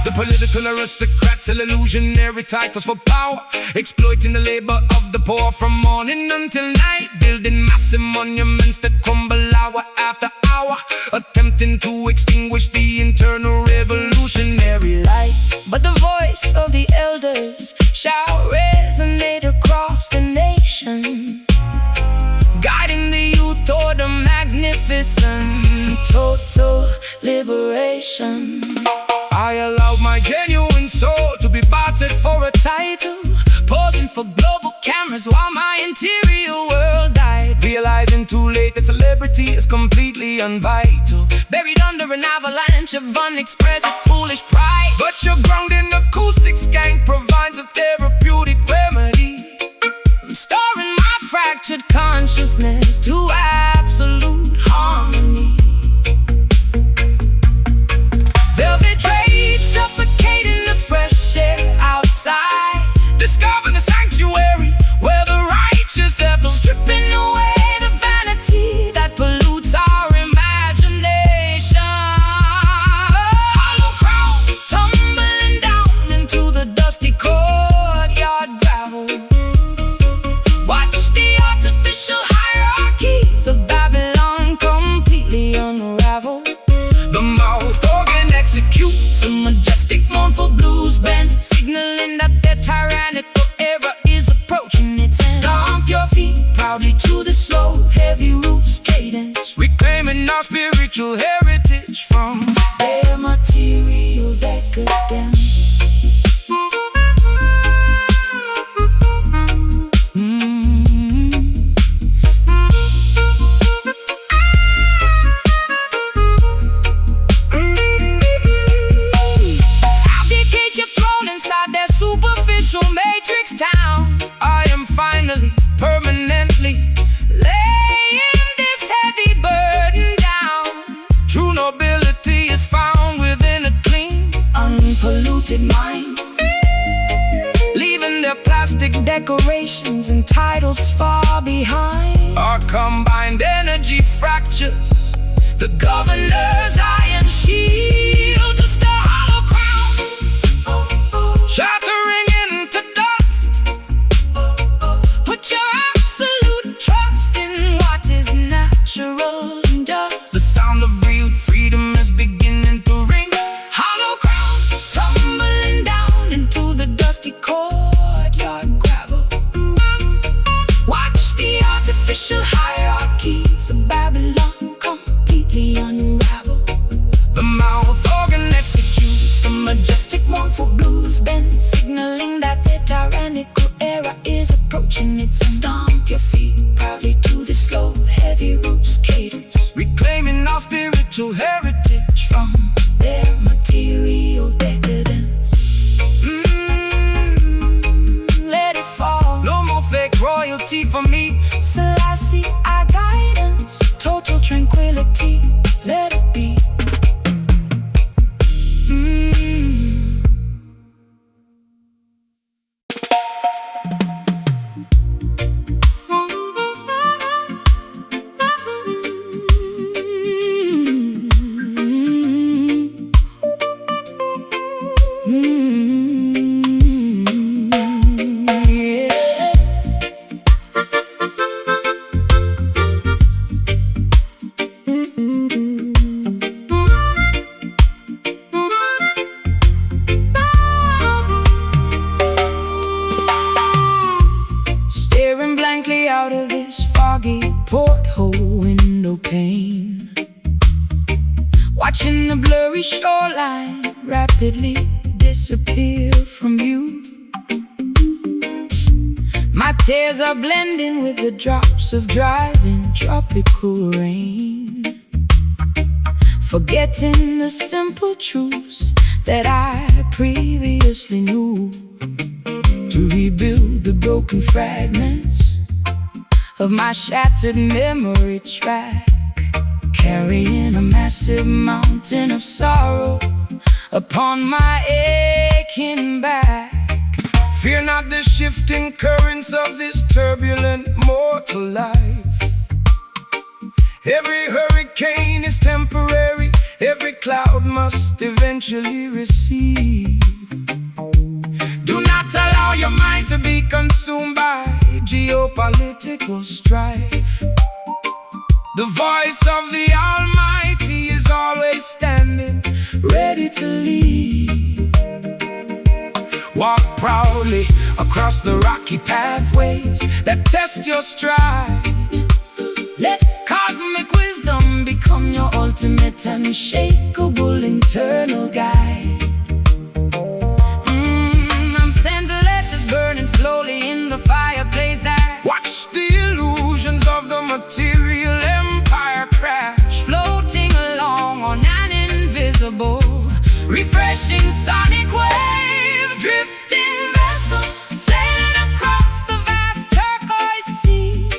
the political aristocrats sell illusionary titles for power, exploiting the labor of the poor from morning until night, building massive monuments that crumble hour after hour, attempting to extinguish the internal revolutionary light. But the voice of the elders shall resonate across the nation, guiding the youth toward a magnificent liberation. I allowed my genuine soul to be bartered for a title, posing for global cameras while my interior world died. Realizing too late that celebrity is completely unvital, buried under an avalanche of unexpressed foolish pride. But your grounding acoustic skank provides a therapeutic remedy, restoring my fractured consciousness to absolute harmony. Velvet drapes suffocating the fresh air outside, discover the sanctuary where the righteous have no stripping away the vanity that pollutes our imagination. Hollow crown tumbling down into the dusty courtyard gravel. Watch the artificial hierarchies of Babylon completely unravel. The mouth organ executes a majestic mournful blues band, signaling that their tyrannical era is approaching its end. Stomp your feet proudly to the slow, heavy roots cadence, reclaiming our spiritual heritage from their material decadence. Superficial matrix town, I am finally, permanently laying this heavy burden down. True nobility is found within a clean, unpolluted mind, leaving their plastic decorations and titles far behind. Our combined energy fractures the governor's iron shield, just a hollow crown, shattering into dust. Put your absolute trust in what is natural and just. The sound of real freedom is beginning to ring. Hollow crown tumbling down into the dusty courtyard gravel. Watch the artificial hierarchies of Babylon completely unravel. The mouth organ executes a majestic mournful blues bend, signaling that the tyrannical era is approaching its end. Stomp your feet proudly to the slow, heavy roots cadence, reclaiming our spiritual heritage from their material decadence. Let it fall. No more fake royalty for me. Selassie, our guidance, total tranquility. Let it be. Out of this foggy porthole window pane, watching the blurry shoreline rapidly disappear from view. My tears are blending with the drops of driving tropical rain, forgetting the simple truths that I previously knew. To rebuild the broken fragments of my shattered memory track, carrying a massive mountain of sorrow upon my aching back. Fear not the shifting currents of this turbulent mortal life. Every hurricane is temporary, every cloud must eventually recede. Do not allow your mind to be consumed by geopolitical strife. The voice of the Almighty is always standing, ready to lead. Walk proudly across the rocky pathways that test your stride. Let cosmic wisdom become your ultimate ultimate, unshakable, internal guide. I'm sending letters burning slowly in the fireplace as watch the illusions of the material empire crash, floating along on an invisible, refreshing sonic wave, drifting vessel, sailing across the vast turquoise sea,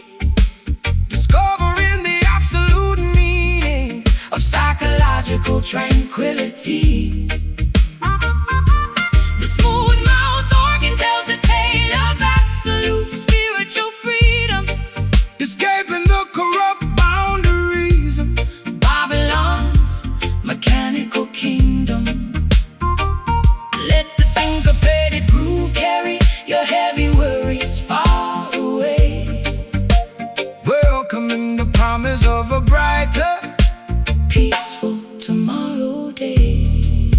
discovering the absolute meaning of psychological tranquility. The smooth mouth organ tells a tale of absolute spiritual freedom, escaping the corrupt boundaries of Babylon's mechanical kingdom. Let the syncopated groove carry your heavy worries far away, welcoming the promise of a brighter, peaceful tomorrow day.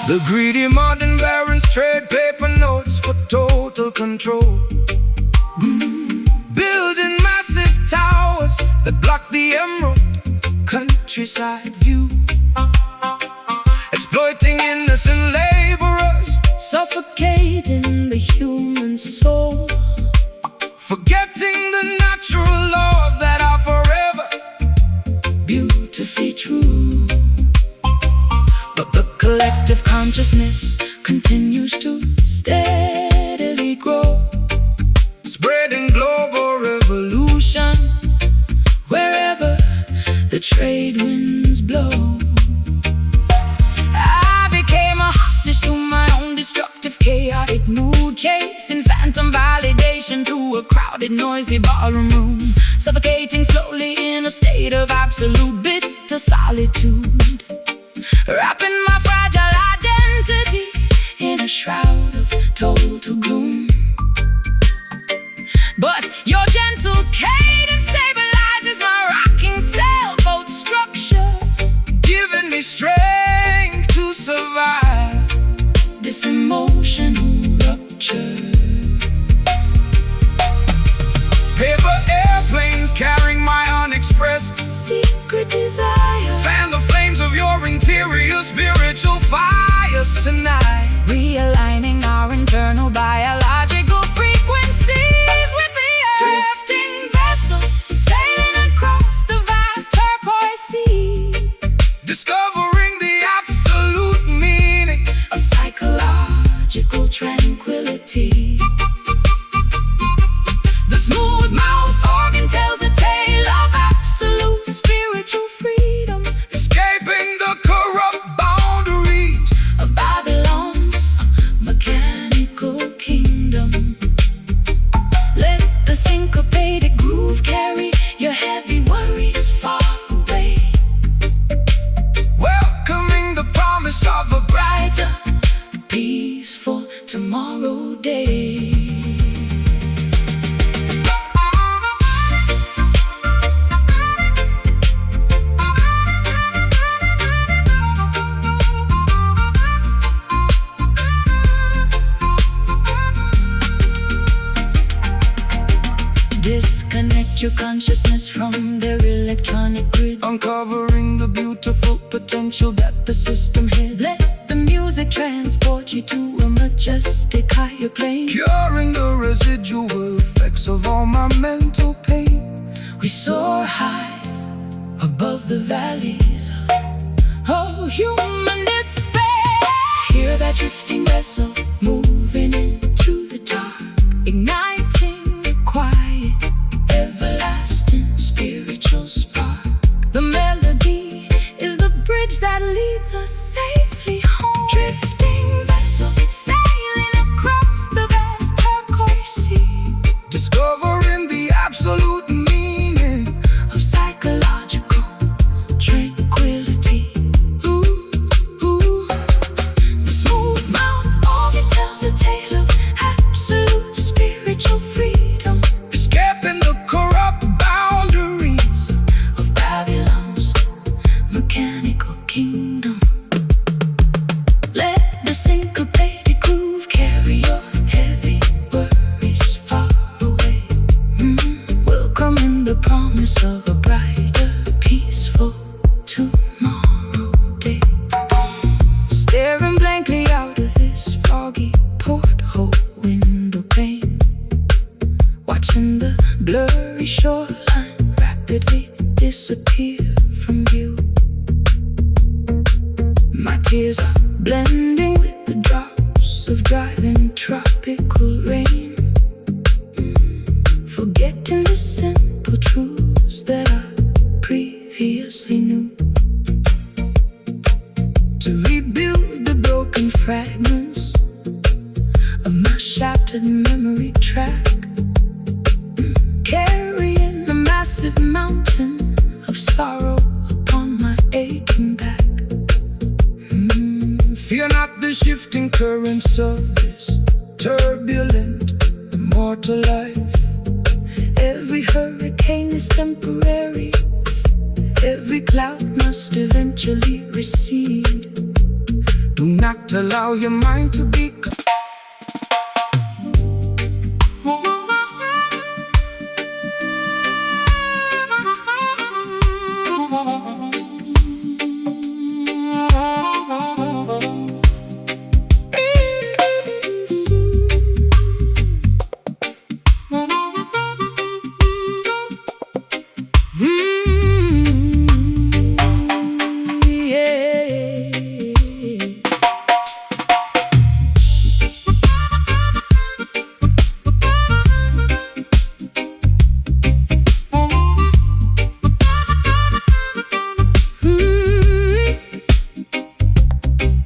the greedy modern barons trade paper notes for total control, building massive towers that block the emerald countryside view, exploiting innocent laborers, Suffocating the human soul, forgetting the natural laws that are forever beautifully true. But the collective consciousness continues to steadily grow, spreading global revolution wherever the trade winds blow. I became a hostage to my own destructive, chaotic mood, chasing phantom validation through a crowded, noisy ballroom room, suffocating slowly in a state of absolute bitter solitude, wrapping my fragile identity in a shroud of total gloom. But your gentle cadence stabilizes my rocking sailboat structure, giving me strength to survive this emotional rupture. paper airplanes carrying my unexpressed Secret desires, fan the flames of your interior spiritual fires tonight, realigning our internal biological frequencies with the drifting vessel, sailing across the vast turquoise sea, discovering the absolute meaning of psychological tranquility. The smooth mouth organ tells a tale of absolute spiritual freedom, escaping the corrupt boundaries of Babylon's mechanical kingdom. Let the syncopated groove carry your heavy worries far away, welcoming the promise of a brighter, peaceful tomorrow day. Disconnect your consciousness from their electronic grid, uncovering the beautiful potential that the system hid. let the music transport you to a majestic higher plane, Curing the residual effects of all my mental pain. we soar high above the valleys of human despair. Hear that drifting vessel moving into the dark, igniting the quiet, everlasting spiritual spark. The melody is the bridge that leads us safely home. Drifting vessel, sailing across the vast turquoise sea, watching the blurry shoreline rapidly disappear from view. My tears are blending with the drops of driving tropical rain, forgetting the simple truths that I previously knew. To rebuild the broken fragments of my shattered memory track, carrying a massive mountain of sorrow upon my aching back. Fear not the shifting currents of this turbulent, immortal life. Every hurricane is temporary, every cloud must eventually recede. Do not allow your mind to be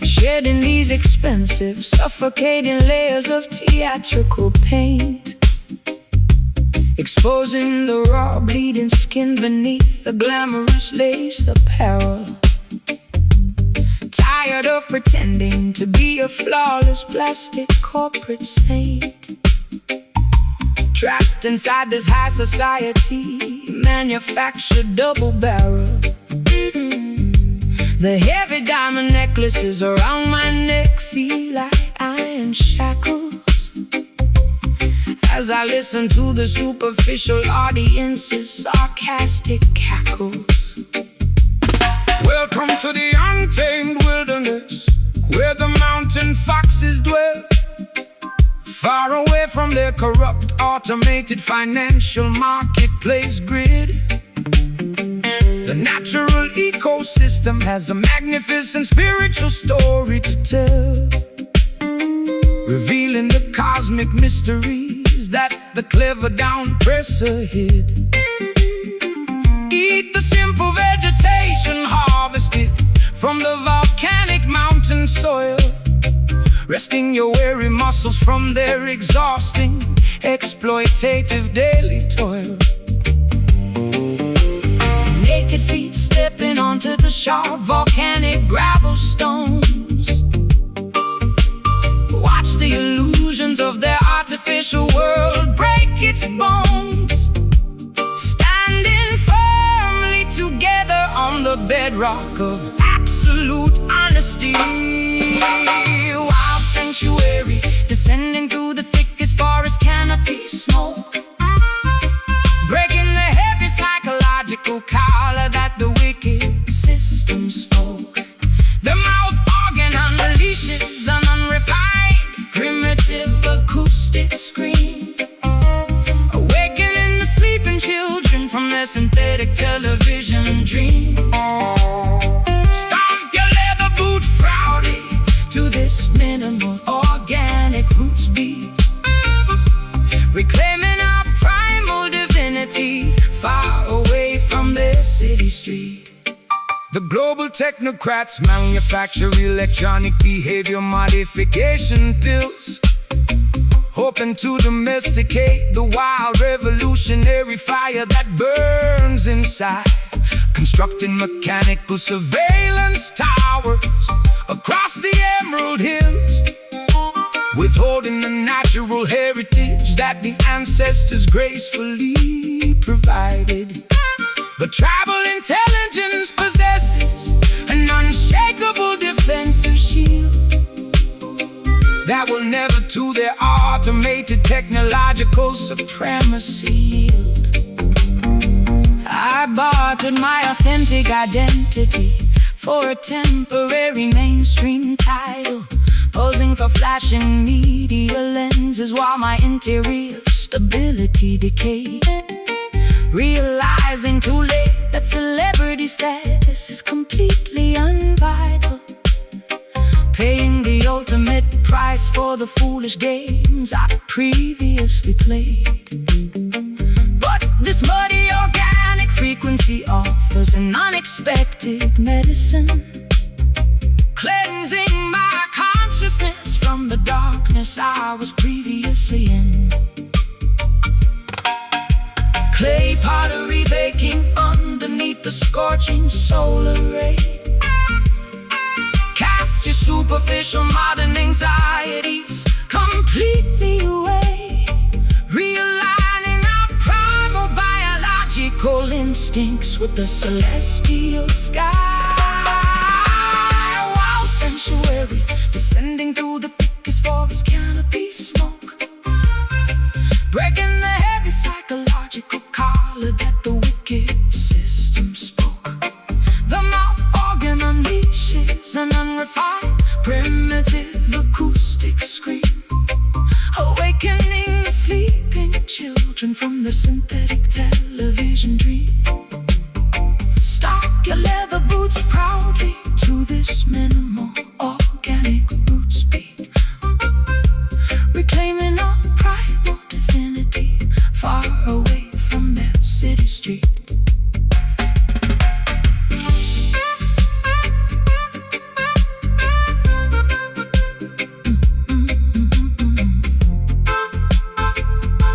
shedding these expensive, suffocating layers of theatrical paint, exposing the raw, bleeding skin beneath the glamorous lace apparel. Tired of pretending to be a flawless plastic corporate saint, trapped inside this high society manufactured double barrel. The heavy diamond necklaces around my neck feel like iron shackles as I listen to the superficial audience's sarcastic cackles. Welcome to the untamed wilderness, where the mountain foxes dwell, far away from their corrupt, automated financial marketplace grid. The natural ecosystem has a magnificent spiritual story to tell, revealing the cosmic mysteries that the clever downpresser hid. Eat the simple vegetation harvested from the volcanic mountain soil, resting your weary muscles from their exhausting, exploitative daily toil. Naked feet stepping onto the sharp volcanic gravel stones, watch the illusions of their artificial world break its bones, standing firmly together on the bedrock of absolute honesty. Wild sanctuary descending through the thickest forest canopy smoke, breaking the heavy psychological collar that the wicked system spoke. The mouth organ unleashes an unrefined, primitive acoustic scream, awakening the sleeping children from their synthetic television dream. Stomp your leather boot proudly to this minimal organic roots beat, reclaiming our primal divinity far away from their city street. The global technocrats manufacture electronic behavior modification pills, hoping to domesticate the wild revolutionary fire that burns inside, constructing mechanical surveillance towers across the Emerald Hills, withholding the natural heritage that the ancestors gracefully provided. But tribal intelligence possesses an unshakable defensive shield that will never to their automated technological supremacy yield. I bartered my authentic identity for a temporary mainstream title, posing for flashing media lenses while my interior stability identity decay. Realizing too late that celebrity status is completely unvital. Paying the ultimate price for the foolish games I previously played. But this muddy organic frequency offers an unexpected medicine, cleansing my consciousness from the darkness I was previously in. Clay pottery baking underneath the scorching solar ray. Cast your superficial modern anxieties completely away, realigning our primal biological instincts with the celestial sky. Wild sanctuary descending through the thickest forest canopy smoke, breaking the heavy psychological collar that the wicked system spoke. The mouth organ unleashes an unrefined, primitive acoustic scream, awakening the sleeping children from the synthetic television dream. Stomp your leather boots proudly to this minimal organic roots beat, reclaiming our primal divinity, far away from their city street.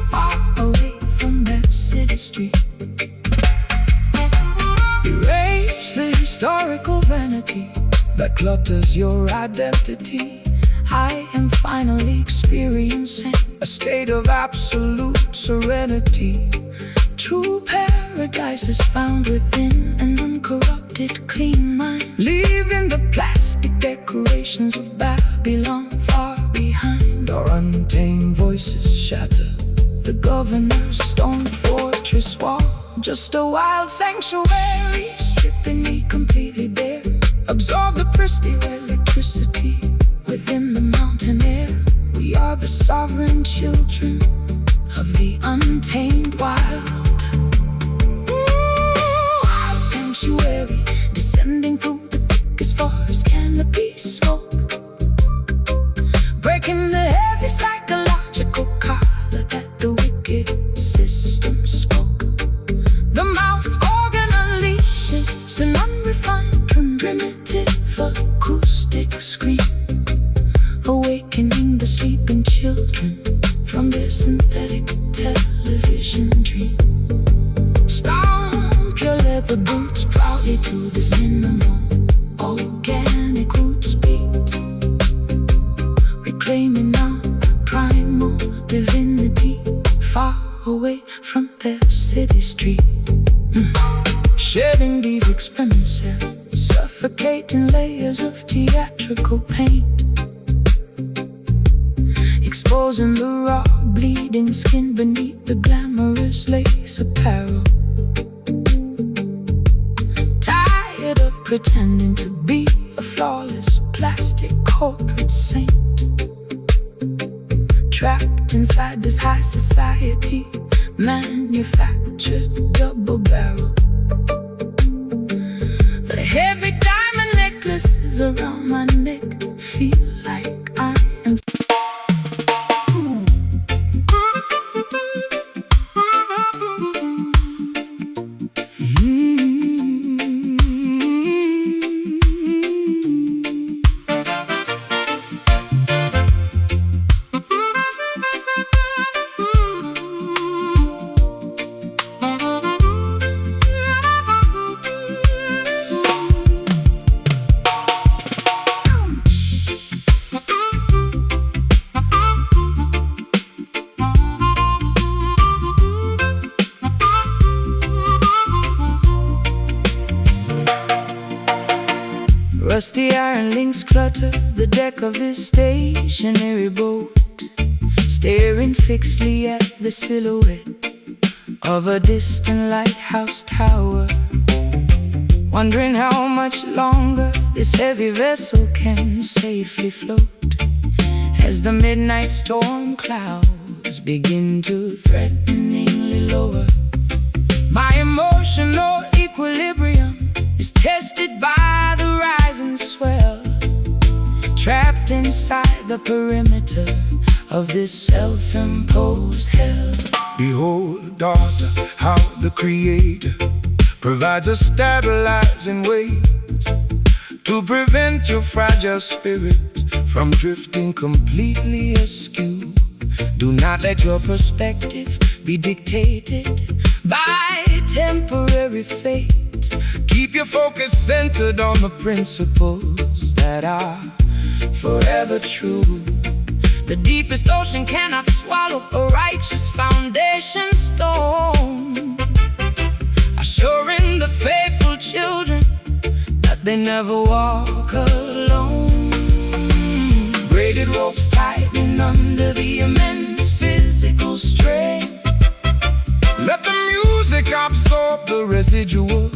Far away from their city street. Erase the historical vanity that clutters your identity. I am finally experiencing a state of absolute serenity. True paradise is found within an uncorrupted, clean mind, leaving the plastic decorations of Babylon far behind. Our untamed voices shatter the governor's stone fortress wall. Just a wild sanctuary, stripping me completely bare. Absorb the pristine electricity within the mountain air. We are the sovereign children of the untamed wild. Wild sanctuary descending through the thickest forest canopy smoke, breaking the heavy psychological collar that the wicked system spoke. The mouth organ unleashes an unrefined, primitive acoustic scream, awakening the sleeping children from their synthetic television dream. Stomp your leather boots proudly to this minimal organic roots beat, reclaiming our primal divinity, far away from their city street. Shedding these expensive, suffocating layers of theatrical paint, exposing the raw, bleeding skin beneath the glamorous lace apparel. Tired of pretending to be a flawless plastic corporate saint, trapped inside this high society manufactured double barrel. The heavy diamond necklaces around my neck feel like I am. Rusty iron links clutter the deck of this stationary boat, staring fixedly at the silhouette of a distant lighthouse tower, wondering how much longer this heavy vessel can safely float as the midnight storm clouds begin to threaten lower. My emotional equilibrium is tested by the rise and swell, trapped inside the perimeter of this self-imposed hell. Behold, daughter, how the Creator provides a stabilizing weight to prevent your fragile spirit from drifting completely askew. Do not let your perspective be dictated by temporary fate. Keep your focus centered on the Principles that are forever true. The deepest ocean cannot swallow a righteous foundation stone, assuring the faithful children that they never walk alone. Braided ropes tightening under the immense physical strain. Let the music absorb the residual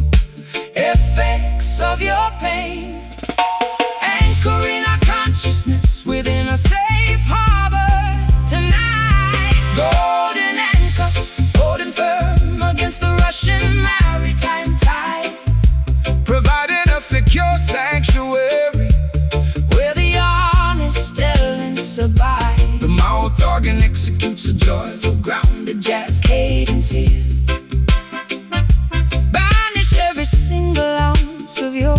effects of your pain, anchoring our consciousness within a safe harbor tonight. Golden anchor, holding firm against the rushing maritime tide, providing a secure sanctuary where the honest elements abide. The mouth organ executes a joyful grounded jazz cadence here. Banish every single ounce of your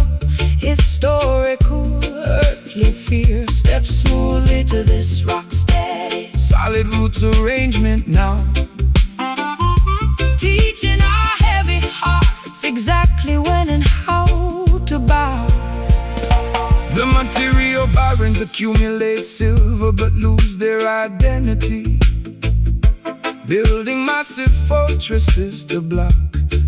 historical earthly fear. Step smoothly to this rock steady solid roots arrangement now, teaching our heavy hearts exactly when and how to bow. The material barons accumulate silver but lose their identity, building massive fortresses to block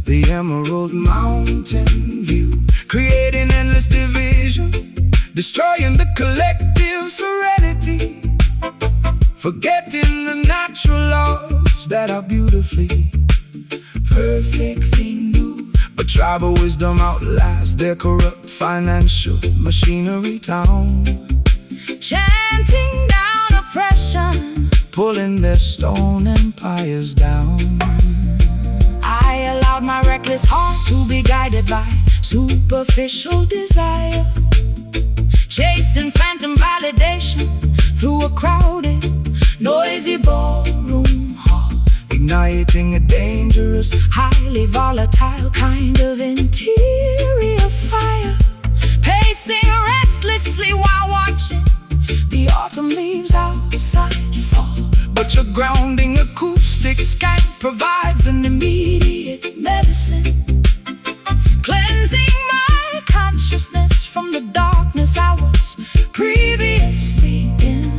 the emerald mountain view, creating endless division, destroying the collective serenity, forgetting the natural laws that are beautifully, perfectly new. but tribal wisdom outlasts their corrupt financial machinery town, chanting down oppression, pulling their stone empires down. I allowed my reckless heart to be guided by superficial desire, chasing phantom validation through a crowded, noisy ballroom hall, Igniting a dangerous, highly volatile kind of interior fire, pacing restlessly while watching the autumn leaves outside fall. but your grounding Acoustic scan provides an immediate medicine, cleansing my consciousness from the darkness I was previously in.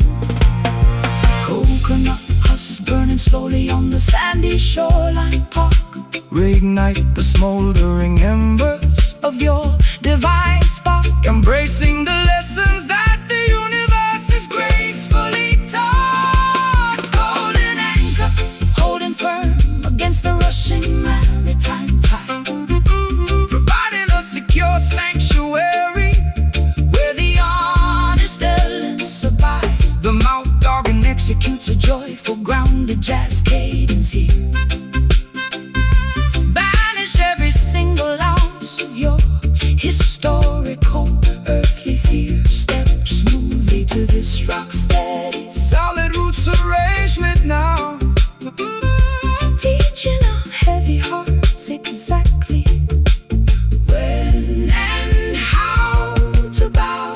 Coconut husk burning slowly on the sandy shoreline park, reignite the smoldering embers of your divine spark, embracing the lessons that the universe is gracefully taught. Golden anchor, holding firm against the rushing maritime tide, providing a secure sanctuary where the honest elements abide. The mouth organ Executes a joyful grounded jazz cadence here. Banish every single ounce of your historical earthly fear. Step smoothly to this rock steady solid roots arrangement now, teaching our heavy hearts exactly when and how to bow.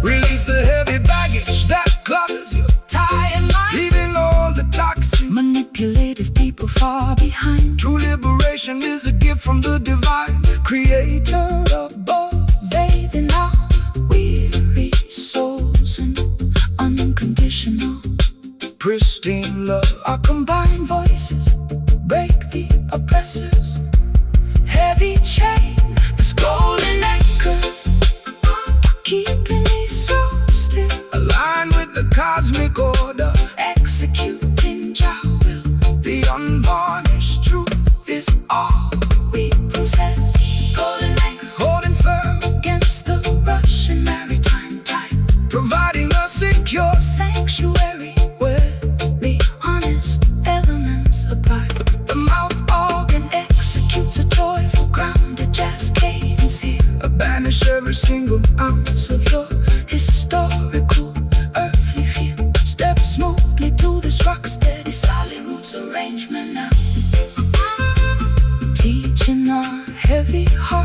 release the heavy baggage that clutters you, Tie and line, leaving all the toxic. manipulative people far behind. True liberation is a gift from the divine Creator. Above, bathing our weary souls in unconditional, Pristine love, our combined voices break the oppressors' heavy chain. This golden anchor, keeping me so still, align with the cosmic order. executing Jah will. The unvarnished truth This all we possess. Golden every single ounce of your historical earthly feel. Step smoothly to this rock steady solid roots arrangement now, teaching our heavy heart